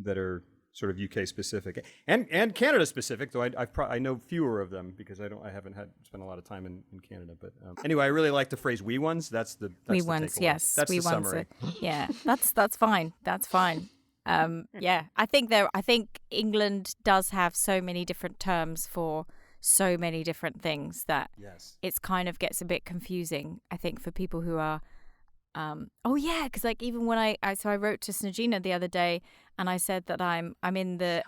that are sort of UK specific and Canada specific. Though I know fewer of them because I haven't spent a lot of time in Canada. But anyway, I really like the phrase "wee ones." That's the wee the ones. takeaway. Yes, That's wee the ones. summary. Yeah, that's fine. That's fine. Yeah, I think England does have so many different terms for so many different things that it's kind of gets a bit confusing, I think, for people who are because like even when I wrote to Snejina the other day and I said that I'm in the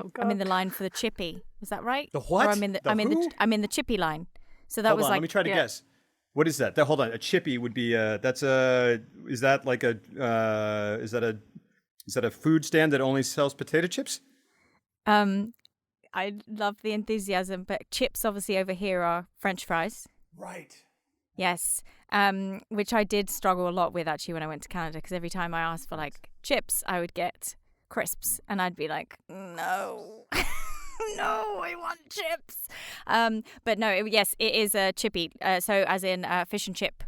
line for the chippy. Is that right? The what? Or I'm in the chippy line. So that Hold was on, like let me try to guess. What is that? Hold on. A chippy would be is that a food stand that only sells potato chips? I love the enthusiasm, but chips obviously over here are French fries. Right. Yes, which I did struggle a lot with actually when I went to Canada, because every time I asked for like chips, I would get crisps, and I'd be like, no, no, I want chips. But no, it is a chippy. So as in fish and chip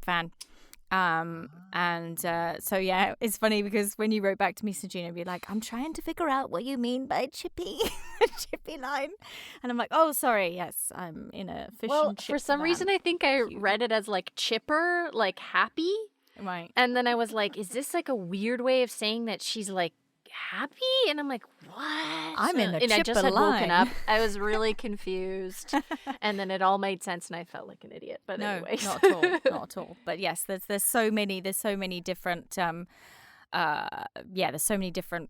fan. So yeah, it's funny because when you wrote back to me, Snejina, you'd be like, I'm trying to figure out what you mean by chippy, chippy line. And I'm like, oh, sorry. Yes, I'm in a fish and chip for some van. reason, I think I read it as like chipper, like happy. Right. And then I was like, is this like a weird way of saying that she's like happy? And I'm like, what? I'm in a and I just chipper had woken line. up. I was really confused. And then it all made sense and I felt like an idiot. But No, anyways. not at all, not at all. But yes, there's so many different there's so many different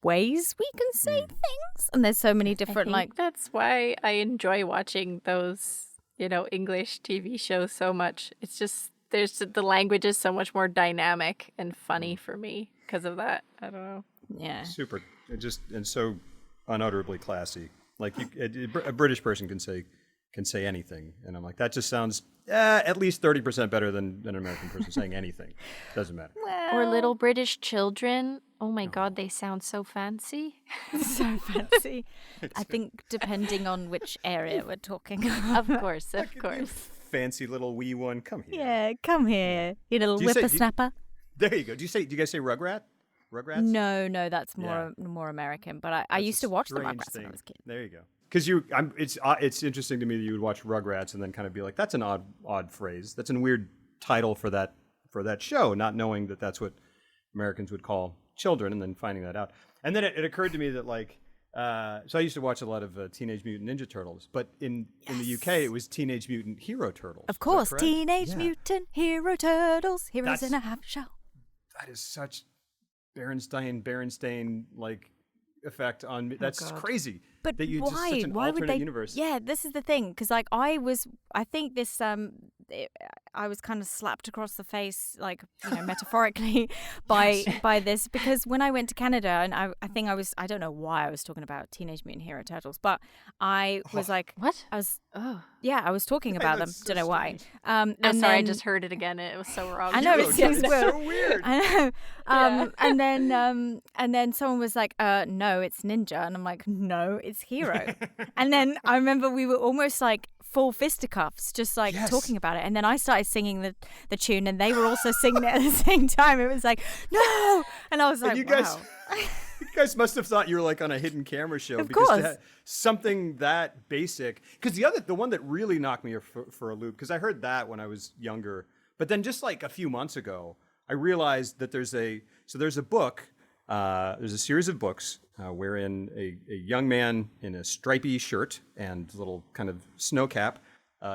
ways we can say things, and there's so many different I think that's why I enjoy watching those, English TV shows so much. It's just the language is so much more dynamic and funny for me because of that. I don't know. yeah. Super. And so unutterably classy. Like a British person can say anything, and I'm like, that just sounds at least 30% better than an American person saying anything. Doesn't matter. Or little British children. Oh my God, they sound so fancy. So fancy. I think depending on which area we're talking about. Of course. Fancy little wee one. Come here. Yeah, come here, you little Do you say- whippersnapper. There you go. Do you guys say Rugrats? No, that's more American. But I used to watch the Strange Rugrats when I thing. was a kid. There you go. Because it's interesting to me that you would watch Rugrats and then kind of be like, that's an odd phrase. That's a weird title for that show, not knowing that that's what Americans would call children, and then finding that out. And then it occurred to me that so I used to watch a lot of Teenage Mutant Ninja Turtles, but in the UK it was Teenage Mutant Hero Turtles. Of course, Is that correct? Teenage Mutant Hero Turtles, heroes in a half shell. That is such Berenstain like effect on me. That's God. crazy. But that you why? just such an Why would alternate they? universe. Yeah, this is the thing. Because like I think this I was kind of slapped across the face, like metaphorically, by this, because when I went to Canada, and I think I don't know why I was talking about Teenage Mutant Hero Turtles, but I was like, what? I was talking about them. that's Don't so know why. No, and sorry, I then, just heard it again. It was so wrong. I know It's it's so weird. I know. Yeah. And then someone was like, no, it's Ninja. And I'm like, no, it's Hero. And then I remember we were almost like full fisticuffs, just like Yes. talking about it. And then I started singing the tune, and they were also singing it at the same time. It was like, no. And I was like, you wow. guys, you guys must have thought you were like on a hidden camera show. Of because course. to have something that basic. Because the one that really knocked me for a loop, because I heard that when I was younger, but then just like a few months ago, I realized that there's a book, there's a series of books wherein a young man in a stripy shirt and little kind of snow cap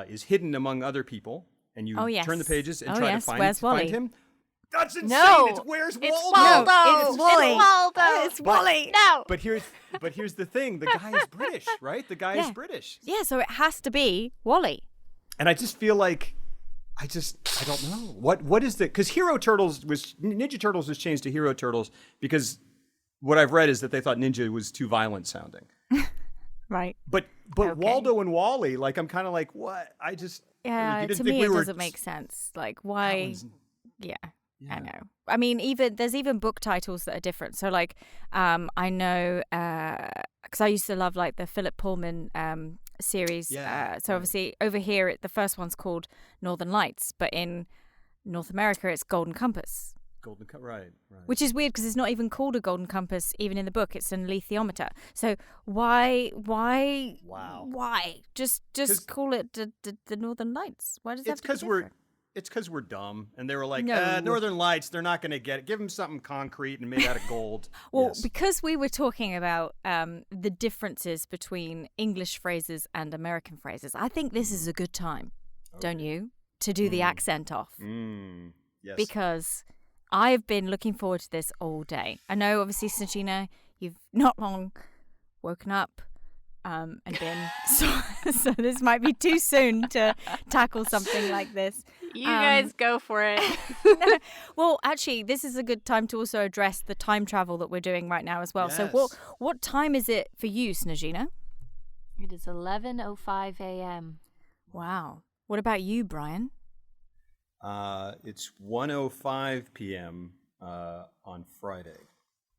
is hidden among other people, and you turn the pages and try to find him. That's insane! No, It's Where's it's Waldo? Waldo. No, it's Wally. It's Waldo. It's Wally. No. But here's the thing: the guy is British, right? The guy is British, Yeah, so it has to be Wally. and I just feel like I don't know what is the because Ninja Turtles was changed to Hero Turtles because what I've read is that they thought Ninja was too violent sounding. Right. But Waldo and Wally, like I'm kind of like what I just Yeah, you didn't to think me we it were doesn't make sense. Like why? one's- Yeah, I know. I mean, there's even book titles that are different. So like, I know because I used to love like the Philip Pullman series. Yeah, So obviously over here, the first one's called Northern Lights, but in North America, it's Golden Compass. Golden right. Which is weird because it's not even called a golden compass, even in the book. It's an alethiometer. So why? Wow. Why? Just call it the Northern Lights. Why does that have to be different? It's because we're dumb, and they were like, No. Northern Lights, they're not going to get it. Give them something concrete and made out of gold. Well, Yes. because we were talking about the differences between English phrases and American phrases, I think this is a good time, don't you, to do the accent off? Yes. Because I've been looking forward to this all day. I know, obviously, Snejina, you've not long woken up and been so this might be too soon to tackle something like this. You guys go for it. Well, actually, this is a good time to also address the time travel that we're doing right now as well. So Yes. what time is it for you, Snejina? It is 11:05 a.m. Wow. What about you, Brian? It's 1:05 p.m. On Friday.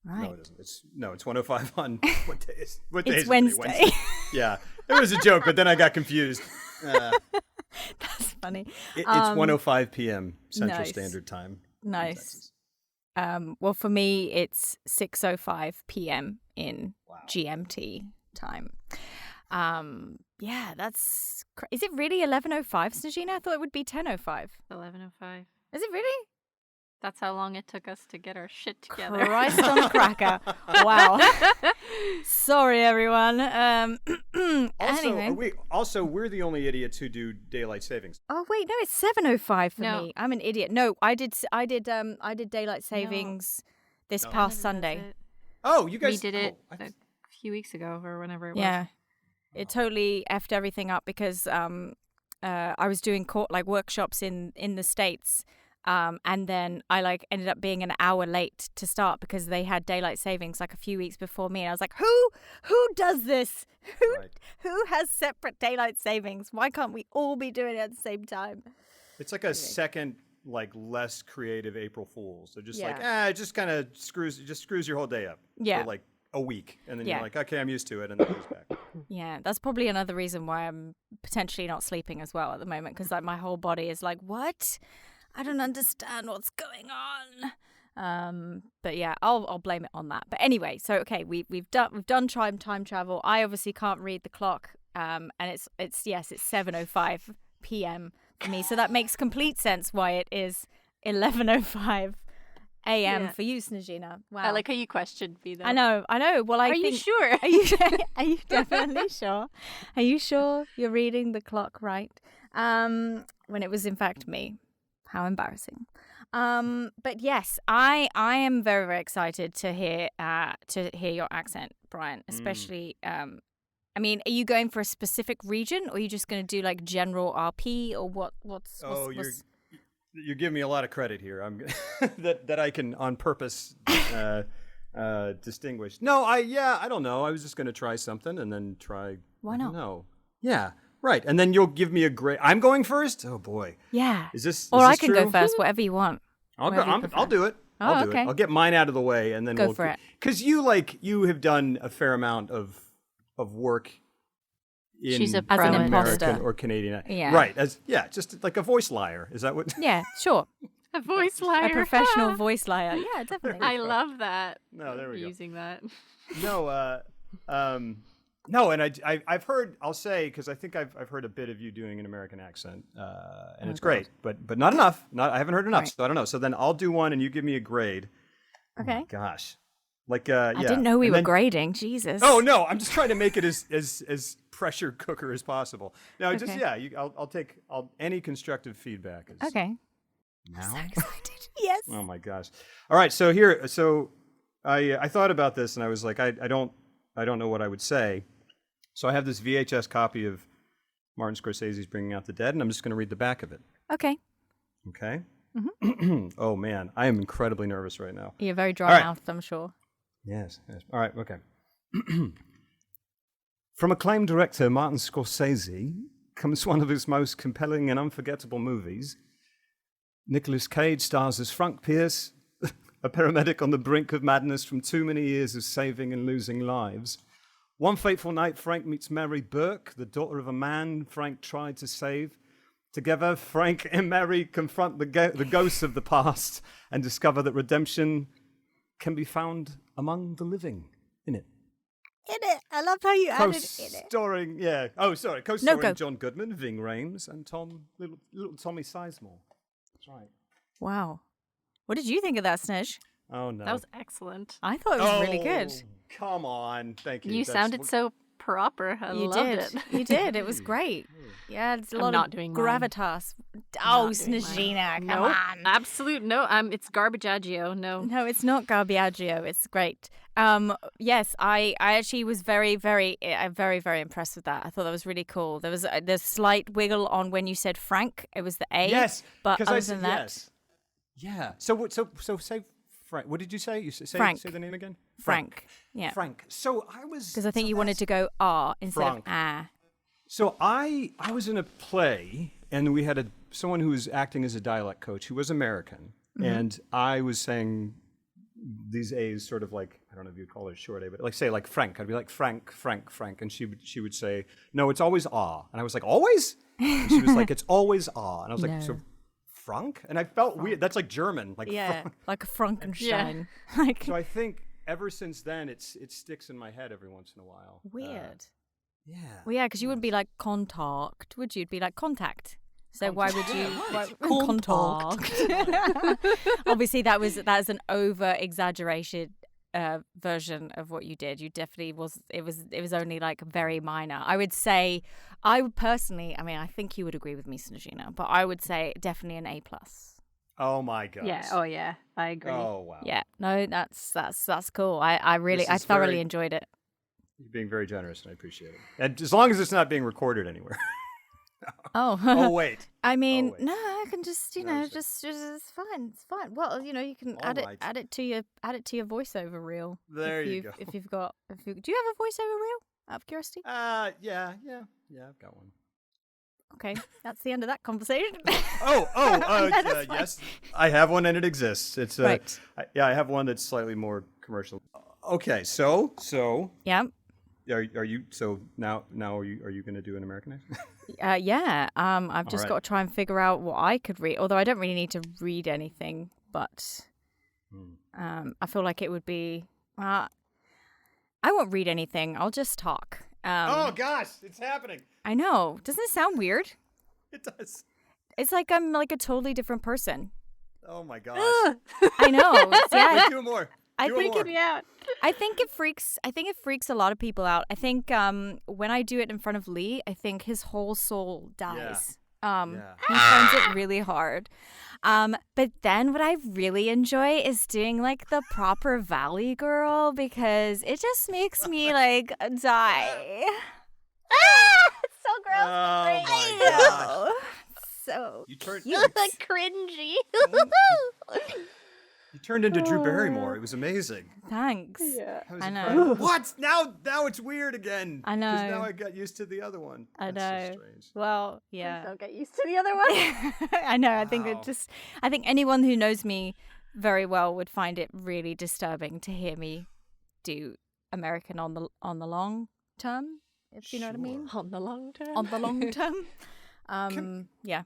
Right. No, it isn't. It's 1:05 on what day is? What day It's is it today? Wednesday. Yeah, it was a joke, but then I got confused. That's funny. It's 1:05 p.m. Central nice. Standard Time. in Nice. Texas. Well, for me, it's 6:05 p.m. in GMT time. Yeah, that's. Is it really 11:05, Snejina? I thought it would be 10:05. 11:05. Is it really? That's how long it took us to get our shit together. Christ on a cracker. Wow. Sorry, everyone. Anyway. We're the only idiots who do daylight savings. Oh wait, no, it's 7:05 for No. me. I'm an idiot. No, I did daylight savings this past Sunday. Oh, you guys. We did it oh, a few weeks ago or whenever it was. Yeah, it totally effed everything up because I was doing workshops in the States. And then I ended up being an hour late to start because they had daylight savings a few weeks before me, and I was like, who does this? Who has separate daylight savings? Why can't we all be doing it at the same time? It's like a second, less creative April Fool's. They're just Yeah. it just kind of screws your whole day up. Yeah. For a week, and then Yeah. you're like, okay, I'm used to it, and then it goes back. Yeah, that's probably another reason why I'm potentially not sleeping as well at the moment, because my whole body is like, what? I don't understand what's going on. But yeah, I'll blame it on that. But anyway, so okay, we've done time travel. I obviously can't read the clock, and it's 7:05 p.m. for me. So that makes complete sense why it is 11:05 a.m. for you, Snejina. Wow. I like how you questioned me though. I know. Well, Are you sure? Are you definitely sure? Are you sure you're reading the clock right? When it was in fact me. How embarrassing. But yes, I am very, very excited to hear your accent, Brian, especially I mean, are you going for a specific region, or are you just going to do like general RP, or what's you're giving me a lot of credit here. I'm that I can on purpose distinguish. No, I don't know. I was just going to try something and then try. Why not? No. Yeah. Right. And then you'll give me a grade. I'm going first? Oh boy. Yeah. Is this Or I this can true? go first, whatever you want. I'll do it. Oh, I'll do okay. it. I'll get mine out of the way and then Go for it. Cuz you have done a fair amount of work in She's a As pro an at imposter. American or Canadian. Yeah. Right. Just like a voice liar. Is that what Yeah, sure. A voice liar. A professional voice liar. Yeah, definitely. I love that. No, there we go. Using that. No, no, and I've heard. I'll say because I think I've heard a bit of you doing an American accent, and it's great, but not enough. I haven't heard enough, Right. so I don't know. So then I'll do one, and you give me a grade. Okay. Oh my gosh, like I didn't know we were grading. Jesus. Oh no, I'm just trying to make it as pressure cooker as possible. No, just Okay. I'll take any constructive feedback. Okay. Now? So excited. Yes. Oh my gosh. All right, so I thought about this and I was like, I don't know what I would say. So I have this VHS copy of Martin Scorsese's Bringing Out the Dead, and I'm just going to read the back of it. Okay. Okay? Mm-hmm. Oh man, I am incredibly nervous right now. You're very All right. dry-mouthed, I'm sure. Yes. All right, okay. From acclaimed director Martin Scorsese comes one of his most compelling and unforgettable movies. Nicolas Cage stars as Frank Pierce, a paramedic on the brink of madness from too many years of saving and losing lives. One fateful night, Frank meets Mary Burke, the daughter of a man Frank tried to save. Together, Frank and Mary confront the ghosts of the past and discover that redemption can be found among the living. In it. I love how you added in it. Co-starring, yeah. Oh, sorry. go. Co-starring John Goodman, Ving Rhames, and little Tommy Sizemore. That's right. Wow. What did you think of that, Snej? Oh no. That was excellent. I thought it was really good. Come on, thank you. You That's sounded what- so proper. I You loved did. it. You did. It was great. Yeah, it's a I'm lot not of doing mine. gravitas. I'm Oh, not doing mine. Snejina, come Nope. on. Absolute no. It's garbage agio. No. No, it's not Garbiagio. It's great. Yes, I actually was very, very impressed with that. I thought that was really cool. There was the slight wiggle on when you said Frank. It was the A. Yes, but 'cause other I than said that, yes. Yeah. So say Frank. What did you say? You say Frank. Say the name again. Frank. Yeah, Frank. So I was because I think you wanted to go R instead Frank. of ah. So I was in a play, and we had someone who was acting as a dialect coach who was American, and I was saying these A's sort of like, I don't know if you'd call it a short A, but like say like Frank. I'd be like Frank, and she would say, no, it's always ah, and I was like, always? And she was like, it's always ah, and I was like, No. so Frank? And I felt weird. That's like German, like Yeah, Frank. like a Frankenstein. Like So I think ever since then, it sticks in my head every once in a while. weird. Yeah. Well, yeah, because you wouldn't be like contact, would you? It'd be like contact. So why would you? Contact. Obviously, that's an over exaggerated version of what you did. You definitely was. It was only like very minor. I would say, I would personally. I mean, I think you would agree with me, Snejina, but I would say definitely an A+. Oh my god. Yeah. Oh yeah. I agree. Oh wow. Yeah. No, that's cool. I This is thoroughly very- enjoyed it. You're being very generous, and I appreciate it. And as long as it's not being recorded anywhere. Oh. Oh wait. I mean, wait. no, I can just, No, just it's fine. It's fine. Well, you can All add right. it to your voiceover reel. There if you you've, go. If you've got, do you have a voiceover reel? Out of curiosity. Yeah, I've got one. Okay, that's the end of that conversation. Oh, That's fine. yes, I have one and it exists. It's Right. I have one that's slightly more commercial. Okay, so Yeah. are you so now are you going to do an American accent? Yeah. I've just right. got to try and figure out what I could read. Although I don't really need to read anything, but I feel like it would be. I won't read anything. I'll just talk. Oh gosh, it's happening. I know. Doesn't it sound weird? It does. It's like I'm like a totally different person. Oh my gosh. I know. Yeah. Wait, do more. I Do think more. Me out. I think it freaks a lot of people out. I think when I do it in front of Lee, I think his whole soul dies. Yeah. He finds it really hard. But then what I really enjoy is doing like the proper Valley girl because it just makes me like die. It's so gross. Oh my I gosh. know. So You turned You look cringy. you turned into Drew Barrymore. It was amazing. thanks. Yeah. That was I know. incredible. What? Now it's weird again. I know. Because now I got used to the other one. I That's know. so strange. Well, yeah. Don't get used to the other one. I know. I think Wow. I think anyone who knows me very well would find it really disturbing to hear me do American on the long term, if you know what I mean. On the long term. On the long term. Yeah.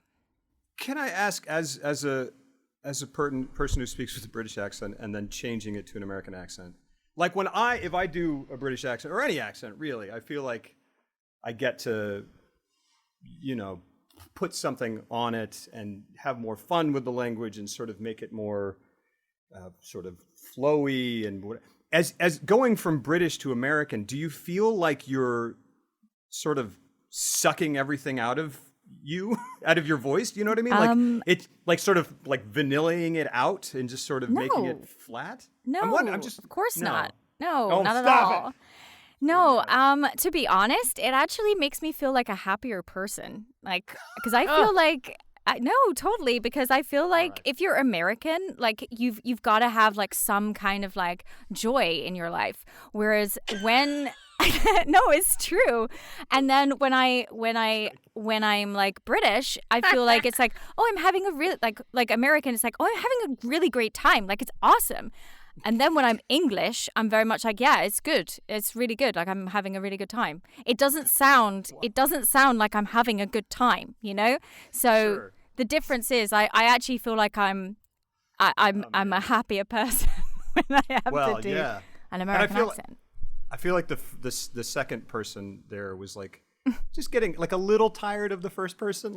Can I ask, as a person who speaks with a British accent and then changing it to an American accent, like if I do a British accent or any accent really, I feel like I get to, put something on it and have more fun with the language and sort of make it more sort of flowy and as going from British to American. Do you feel like you're sort of sucking everything out of you, out of your voice? Do you know what I mean? Like it's like sort of like vanillaing it out and just sort of making it flat. No, I'm just, of course no. not. No, Oh, not at stop all. it. No, to be honest, it actually makes me feel like a happier person. Like, because I feel like, no, totally. Because I feel like if you're American, like you've got to have like some kind of like joy in your life. Whereas when, no, it's true. And then when I'm like British, I feel like it's like, oh, I'm having a really like American. It's like, oh, I'm having a really great time. Like it's awesome. And then when I'm English, I'm very much like, yeah, it's good. It's really good. Like I'm having a really good time. It doesn't sound like I'm having a good time, you know? So Sure. the difference is I actually feel like I'm a happier person when I have to do an American accent. I feel like the second person there was like just getting like a little tired of the first person.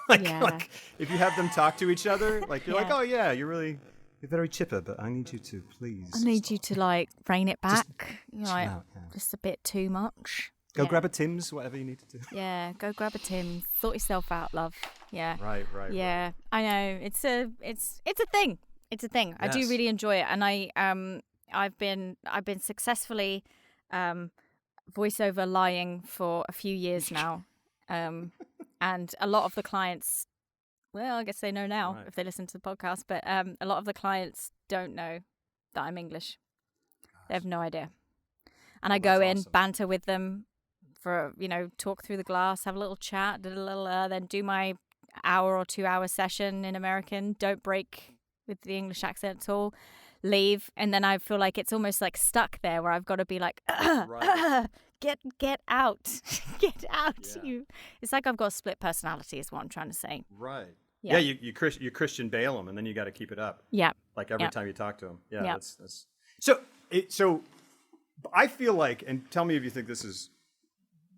Like if you have them talk to each other, like you're like, oh yeah, you're very chipper, but I need you to please. I need you to like rein it back. You're like out, yeah. just a bit too much. Go grab a Tim's, whatever you need to do. Yeah, go grab a Tim. Sort yourself out, love. Yeah. Right. Yeah, I know. It's a thing. It's a thing. I do Yes. really enjoy it, and I've been successfully voiceover lying for a few years now, and a lot of the clients. Well, I guess they know now if they listen to the podcast, but a lot of the clients don't know that I'm English. They have no idea. And I go in, awesome. banter with them for, talk through the glass, have a little chat, then do my hour or 2 hour session in American, don't break with the English accent at all, leave. And then I feel like it's almost like stuck there where I've got to be like, Right. get out, get out. Yeah. It's like I've got a split personality is what I'm trying to say. Right. Yeah. Yeah, you Christian Bale him, and then you got to keep it up. Yeah. Like every Yeah. time you talk to him. Yeah, Yeah. that's so I feel like, and tell me if you think this is,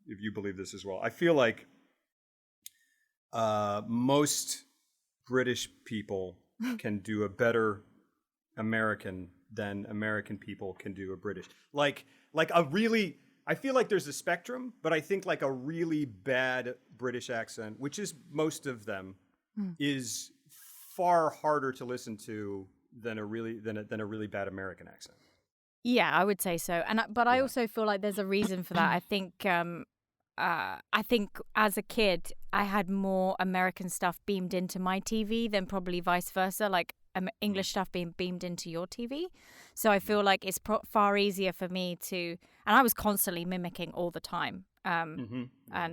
if you believe this as well. I feel like most British people can do a better American than American people can do a British. Like a really, I feel like there's a spectrum, but I think like a really bad British accent, which is most of them, is far harder to listen to than a really bad American accent. Yeah, I would say so. But I also feel like there's a reason for that. I think as a kid, I had more American stuff beamed into my TV than probably vice versa, like English stuff being beamed into your TV. So I feel like it's far easier for me to, and I was constantly mimicking all the time, and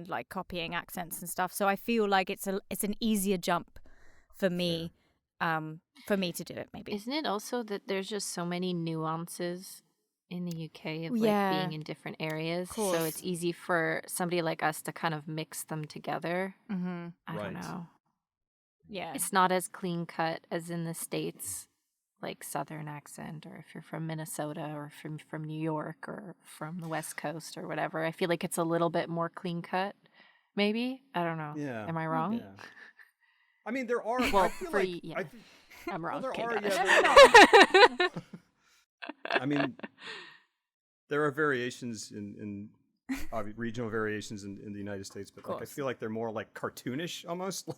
like copying accents and stuff. So I feel like it's an easier jump for me. For me to do it, maybe. Isn't it also that there's just so many nuances in the UK of Yeah. like being in different areas, course. so it's easy for somebody like us to kind of mix them together. Mm-hmm. I don't Right. know. Yeah. It's not as clean cut as in the States, like Southern accent, or if you're from Minnesota or from New York or from the West Coast or whatever. I feel like it's a little bit more clean cut. Maybe, I don't know. Yeah. Am I wrong? Yeah. I mean, there are. Well, I feel for like, yeah. I'm wrong. there Okay, are. got it. Yeah, I mean, there are variations in regional variations in the United States, but like I feel like they're more like cartoonish almost.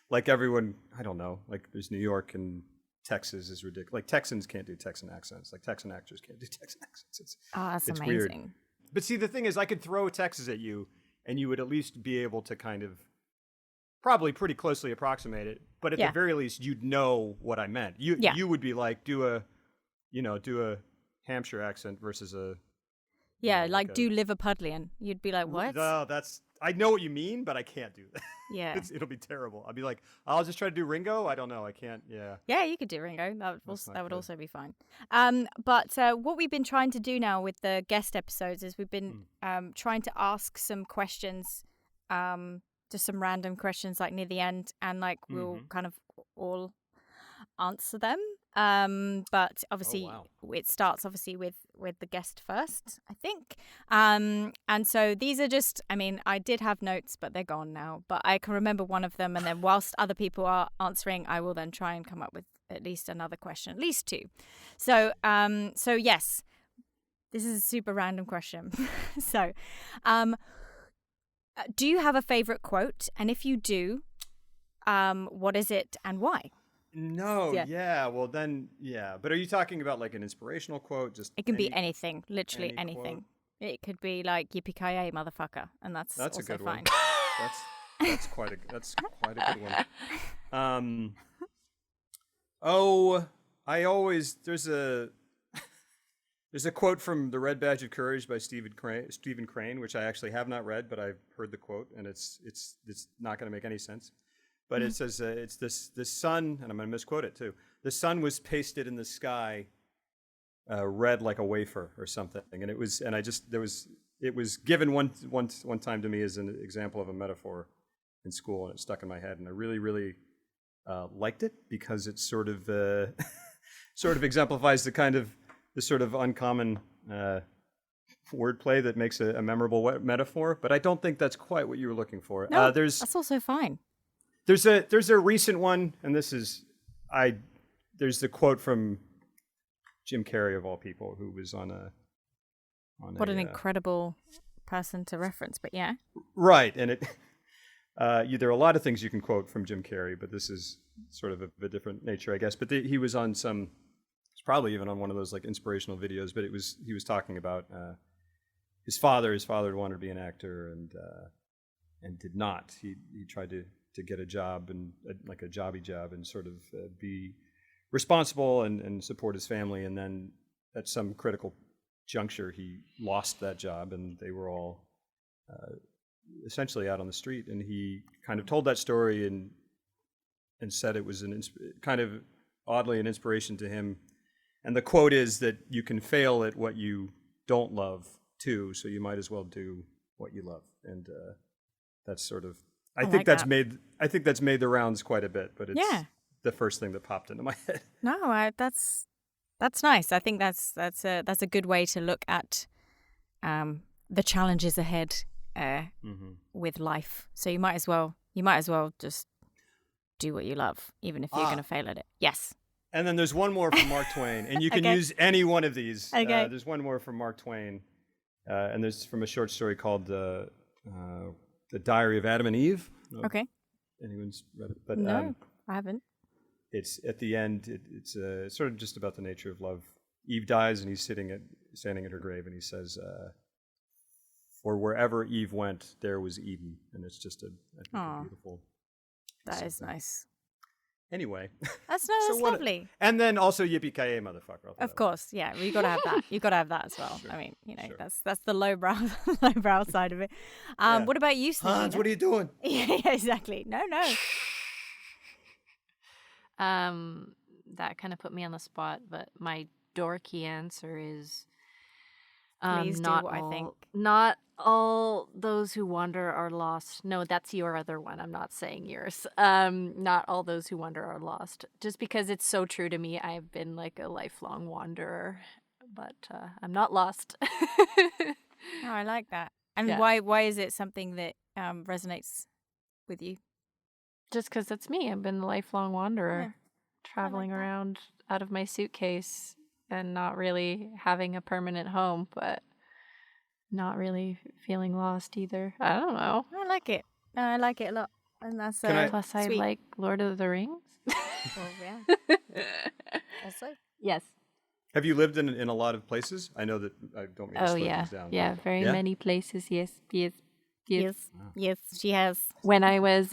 Like everyone, I don't know. Like there's New York and Texas is ridiculous. Like Texans can't do Texan accents. Like Texan actors can't do Texan accents. Oh, that's it's amazing. weird. But see, the thing is, I could throw Texas at you, and you would at least be able to kind of probably pretty closely approximate it. But at the very least, you'd know what I meant. You would be like, do a Hampshire accent versus a do Liverpudlian. You'd be like, what? No, I know what you mean, but I can't do that. Yeah. It'll be terrible. I'll be like, I'll just try to do Ringo. I don't know. I can't. Yeah. Yeah, you could do Ringo. That would also be fine. But what we've been trying to do now with the guest episodes is we've been trying to ask some questions, just some random questions like near the end, and like we'll kind of all answer them. But obviously it starts obviously with the guest first, I think. And so these are just, I mean, I did have notes, but they're gone now. But I can remember one of them, and then whilst other people are answering, I will then try and come up with at least another question, at least two. So yes, this is a super random question. So, do you have a favorite quote? And if you do, what is it and why? No, well then, But are you talking about like an inspirational quote? Just it can be anything, literally anything. It could be like "Yippee-ki-yay, motherfucker," and that's also a good fine. One. That's quite a good one. There's a quote from The Red Badge of Courage by Stephen Crane, which I actually have not read, but I've heard the quote, and it's not going to make any sense. But it says it's the sun, and I'm going to misquote it too. The sun was pasted in the sky, red like a wafer or something, and it was given one time to me as an example of a metaphor in school, and it stuck in my head, and I really really liked it because it sort of exemplifies the sort of uncommon wordplay that makes a memorable metaphor. But I don't think that's quite what you were looking for. No, that's also fine. There's a recent one, and there's the quote from Jim Carrey of all people, who was on what an incredible person to reference, but yeah. Right, and there are a lot of things you can quote from Jim Carrey, but this is sort of a different nature, I guess. But he was on it's probably even on one of those like inspirational videos, but he was talking about his father. His father wanted to be an actor and did not. He tried to get a job and like a jobby job and sort of be responsible and support his family. And then at some critical juncture, he lost that job, and they were all essentially out on the street. And he kind of told that story and said it was kind of oddly an inspiration to him. And the quote is that you can fail at what you don't love too, so you might as well do what you love. And that's sort of I think that's made the rounds quite a bit, but it's the first thing that popped into my head. No, that's nice. I think that's a good way to look at the challenges ahead with life. So you might as well just do what you love, even if you're going to fail at it. Yes. And then there's one more from Mark Twain, and you can use any one of these. Okay. There's one more from Mark Twain, and there's from a short story called The Diary of Adam and Eve. Okay. Anyone's read it? But, no, I haven't. It's at the end. It's sort of just about the nature of love. Eve dies, and he's standing at her grave, and he says, "For wherever Eve went, there was Eden," and it's just a beautiful. That is nice. Anyway, that's lovely. And then also yippee-ki-yay, motherfucker. Of course, yeah. You got to have that. You got to have that as well. Sure. I mean, sure. that's the lowbrow side of it. What about you, Snejina? Hans, what are you doing? Yeah, exactly. No. That kind of put me on the spot, but my dorky answer is please not do what all, I think. Not all those who wander are lost. No, that's your other one. I'm not saying yours. Not all those who wander are lost. Just because it's so true to me. I've been like a lifelong wanderer, but I'm not lost. Oh, I like that. And why is it something that resonates with you? Just because that's me. I've been a lifelong wanderer, traveling around out of my suitcase and not really having a permanent home, but not really feeling lost either. I don't know. I like it. I like it a lot. And that's plus sweet. I like Lord of the Rings. Well, yeah. Also. Yes. Have you lived in a lot of places? I know that I don't mean to slow things down. Yeah, very many places. Yes. Yes, she has. When I was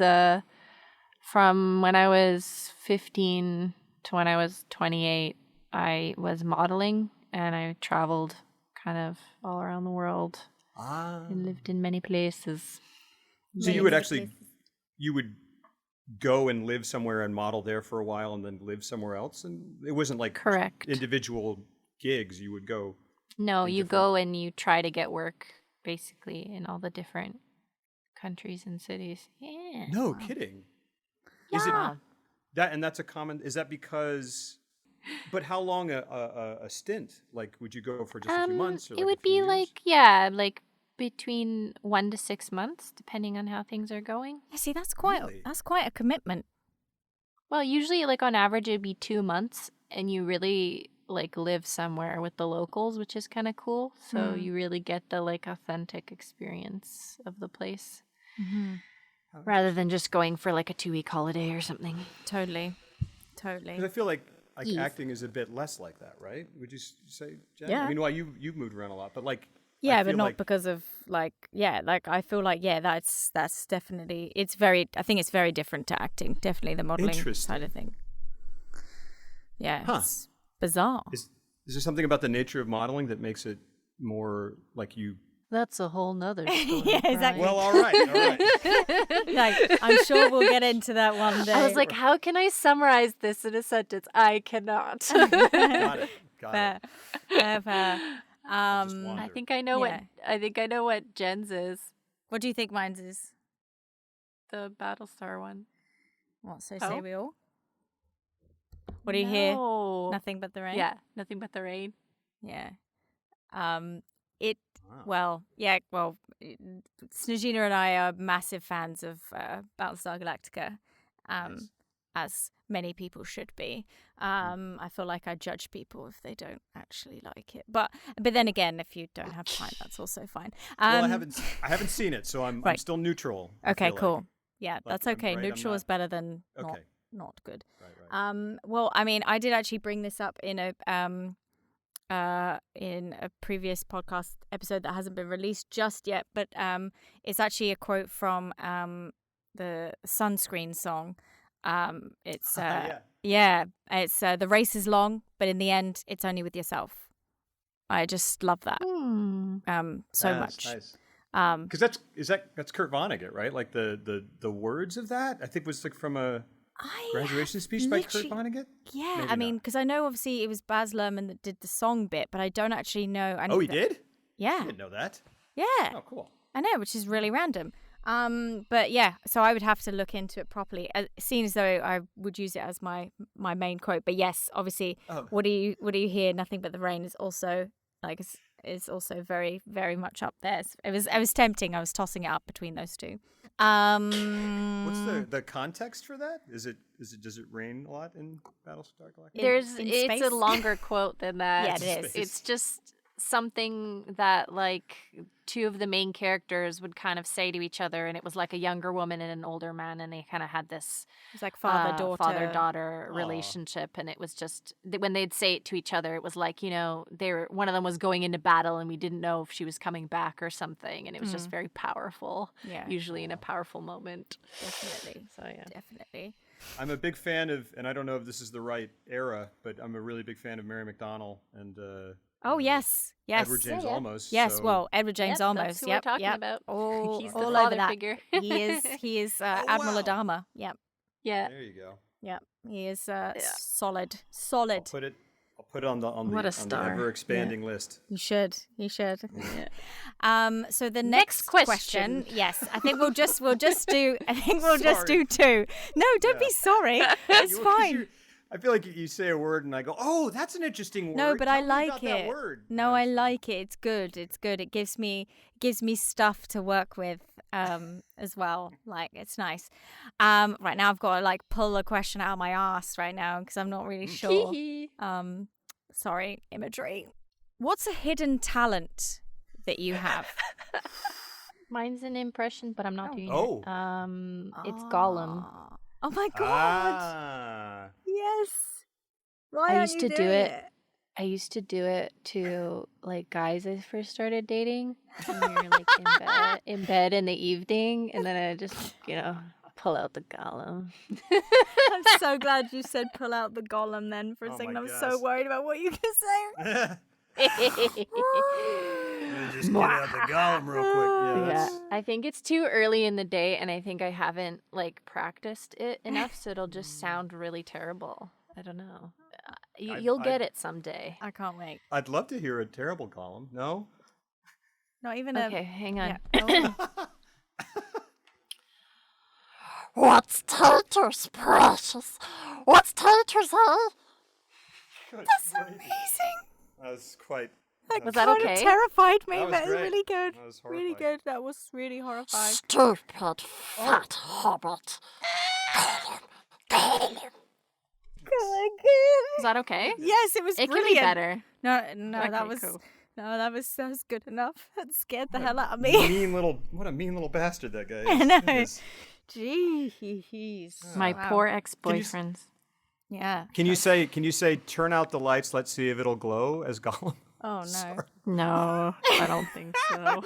from when I was 15 to when I was 28, I was modeling and I traveled kind of all around the world and lived in many places. So you would actually, you would go and live somewhere and model there for a while and then live somewhere else? And it wasn't like Correct. individual gigs. You would go. No, you go and you try to get work basically in all the different countries and cities. Yeah. No kidding. Is it that, and that's a common, is that because, but how long a stint? Like, would you go for just a few months? Or it would be years? like between 1 to 6 months, depending on how things are going. Yeah, see, that's quite a commitment. Well, usually, like on average, it'd be 2 months, and you really like live somewhere with the locals, which is kind of cool. So you really get the like authentic experience of the place, rather than just going for like a 2-week holiday or something. Totally. Because I feel like acting is a bit less like that, right? Would you say, Jen? Yeah. I mean, well, you've moved around a lot, but like. Yeah, I but feel not like, because of like I feel like that's definitely I think it's very different to acting. Definitely the modeling side of thing. Yeah, it's bizarre. Is there something about the nature of modeling that makes it more like you? That's a whole nother story. Yeah, exactly. Well, all right. Like, I'm sure we'll get into that one day. I was like, how can I summarize this in a sentence? I cannot. Got it. Fair. I think I know what Jen's is. What do you think mine's is? The Battlestar one. What, so say we all? What do you hear? Nothing but the rain? Yeah, Nothing But the Rain. Yeah. Snejina and I are massive fans of Battlestar Galactica, as many people should be. I feel like I judge people if they don't actually like it, but then again, if you don't have time, that's also fine. Well, I haven't seen it, so I'm still neutral. Okay, cool. Like. Yeah, Like, that's okay. Neutral is better than not good. Right. Well, I mean, I did actually bring this up in a previous podcast episode that hasn't been released just yet, but it's actually a quote from the Sunscreen song. It's it's the race is long, but in the end, it's only with yourself. I just love that so much. Nice. Because that's Kurt Vonnegut, right? Like the words of that, I think was like from a graduation speech by Kurt Vonnegut. Yeah, Maybe I mean, because I know obviously it was Baz Luhrmann that did the song bit, but I don't actually know. He did? Yeah, I didn't know that. Yeah. Oh, cool. I know, which is really random. But yeah, so I would have to look into it properly. Seeing as though I would use it as my main quote. But yes, obviously, what do you hear? Nothing But the Rain is also like is also very, very much up there. It was tempting. I was tossing it up between those two. What's the context for that? Does it rain a lot in Battlestar Galactica? It's a longer quote than that. Yeah, it is. It's just something that like two of the main characters would kind of say to each other, and it was like a younger woman and an older man, and they kind of had this it's like father-daughter relationship, and it was just when they'd say it to each other, it was like, you know, one of them was going into battle and we didn't know if she was coming back or something, and it was just very powerful. Yeah, usually in a powerful moment. Definitely. So yeah, definitely. I'm a big fan of, and I don't know if this is the right era, but I'm a really big fan of Mary McDonnell and yes. Edward James Olmos. Yes, so. well, Edward James Olmos. That's who we're talking about. He's the all father over that. figure. He is Admiral Adama. Yep. Yeah. There you go. Yep. He is solid. I'll put it on the ever expanding list. You should. Yeah. So the next question. Yes, I think we'll just do. I think we'll just do two. No, don't be sorry. It's fine. I feel like you say a word and I go, "Oh, that's an interesting word." No, but I like it. That word. No, I like it. It's good. It gives me stuff to work with as well. Like, it's nice. Right now I've got to like pull a question out of my ass right now because I'm not really sure. Sorry, imagery. What's a hidden talent that you have? Mine's an impression, but I'm not doing it. It's Gollum. Oh my god! Yes. Why I used to do it I used to do it to like guys I first started dating. When we were like in bed in the evening, and then I just pull out the golem. I'm so glad you said pull out the golem then for a second. I was so worried about what you were going to say. Just get out the golem real quick. Yeah, I think it's too early in the day, and I think I haven't like practiced it enough, so it'll just sound really terrible. I don't know. You'll get it someday. I can't wait. I'd love to hear a terrible golem. No? Not even Okay, hang on. Yeah. Oh. What's taters, precious? What's taters, eh? That's amazing. That was quite... Was that kind of okay? terrified me, That was but it was great. really good. That was Really horrifying. good. That was really horrifying. Stupid fat hobbit. Was that okay? Yes, it was It brilliant. can be better. No, Okay, that was cool. that was good enough. That scared the hell out of me. What a mean little bastard that guy is. I know. Goodness. Jeez. My Wow. poor ex-boyfriends. Yeah. Can you say turn out the lights, let's see if it'll glow as Gollum? Oh no. No, I don't think so.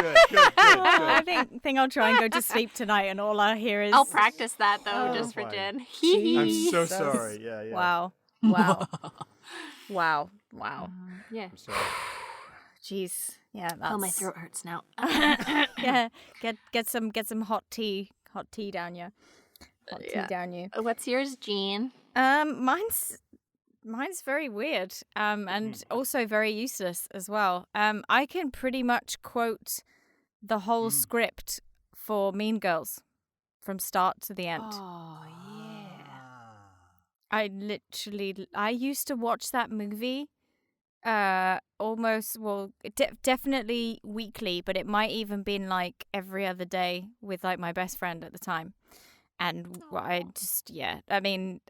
Good. I think I'll try and go to sleep tonight, and all I hear is. I'll practice that though, Oh, just for fine. Jen. I'm so Jesus. sorry. Yeah. Wow. Wow. Yeah. I'm sorry. Jeez. Yeah. That's... Oh, my throat hurts now. Yeah. Get some hot tea down you. Hot tea Yeah. down you. What's yours, Jean? Mine's very weird, and also very useless as well. I can pretty much quote the whole script for Mean Girls from start to the end. Oh, yeah. I used to watch that movie definitely weekly, but it might even been like every other day with like my best friend at the time. And I mean,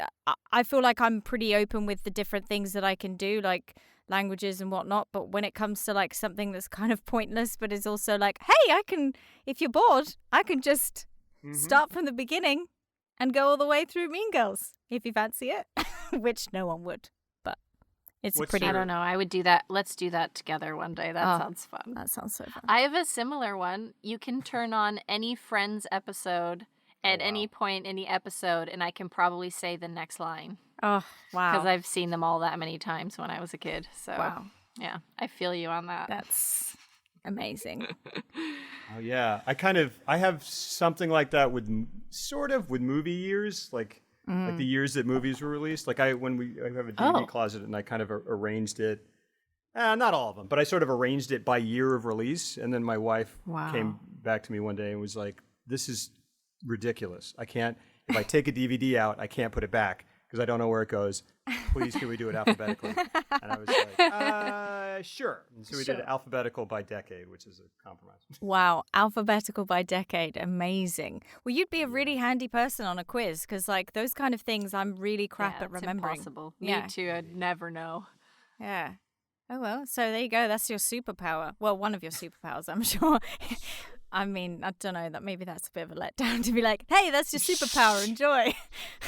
I feel like I'm pretty open with the different things that I can do, like languages and whatnot. But when it comes to like something that's kind of pointless, but is also like, hey, if you're bored, I can just start from the beginning and go all the way through Mean Girls if you fancy it, which no one would. But it's What's pretty. I don't know. I would do that. Let's do that together one day. That sounds fun. That sounds so fun. I have a similar one. You can turn on any Friends episode at any point in the episode, and I can probably say the next line. Oh, wow. Because I've seen them all that many times when I was a kid. So, Wow. yeah, I feel you on that. That's amazing. Oh yeah, I have something like that with movie years, like the years that movies were released. Like I have a DVD closet, and I kind of arranged it. Not all of them, but I sort of arranged it by year of release. And then my wife came back to me one day and was like, "This is ridiculous. I can't. If I take a DVD out, I can't put it back because I don't know where it goes. Please, can we do it alphabetically?" And I was like, "Sure." And so we did it alphabetical by decade, which is a compromise. Wow, alphabetical by decade, amazing. Well, you'd be a really handy person on a quiz because, like, those kind of things, I'm really crap at it's remembering. impossible. Yeah. Me too. I'd never know. Yeah. Oh well, so there you go. That's your superpower. Well, one of your superpowers, I'm sure. I mean, I don't know. Maybe that's a bit of a letdown to be like, "Hey, that's your superpower. Enjoy."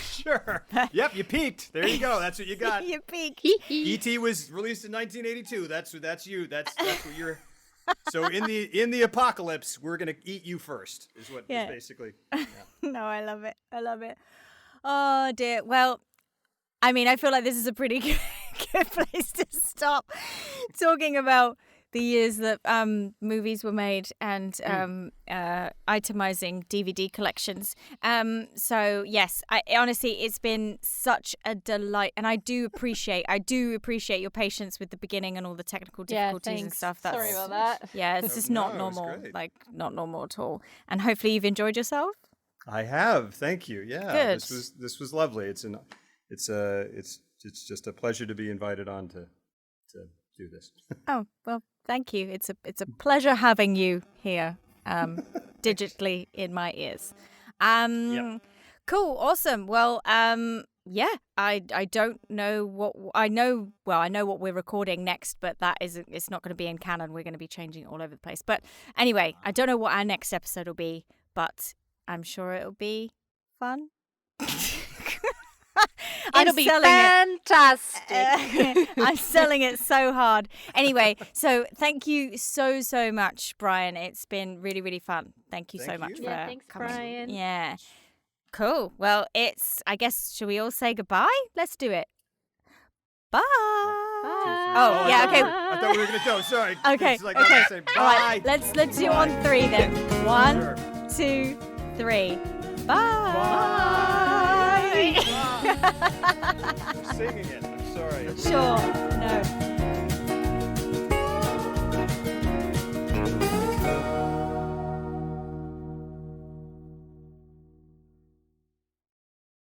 Sure. Yep, you peaked. There you go. That's what you got. You peak. E.T. was released in 1982. That's you. That's what you're. So in the apocalypse, we're gonna eat you first. Is what is basically. Yeah. No, I love it. Oh dear. Well, I mean, I feel like this is a pretty good place to stop talking about the years that movies were made and itemizing DVD collections. So yes, honestly, it's been such a delight, and I do appreciate your patience with the beginning and all the technical difficulties and stuff. Sorry about that. Yeah, it's just not No, it was normal, great. like not normal at all. And hopefully you've enjoyed yourself. I have. Thank you. Yeah. Good. This was lovely. It's just a pleasure to be invited on to do this. Oh, well, thank you. It's a pleasure having you here digitally in my ears. Cool, awesome. Well, yeah, I don't know what I know what we're recording next, but it's not going to be in canon. We're going to be changing it all over the place. But anyway, I don't know what our next episode will be, but I'm sure it'll be fun. It'll be fantastic. I'm selling it so hard. Anyway, so thank you so much, Brian. It's been really, really fun. Thank you so much for thanks, coming. Brian. Yeah. Cool. Well, I guess, shall we all say goodbye? Let's do it. Bye. Oh, yeah, okay. I thought we were going to go. Sorry. Okay, It's like okay. Say bye. All right, let's do it on 3 then. 1, 2, 3. Bye. Bye. Singing it. I'm sorry. Sure. No.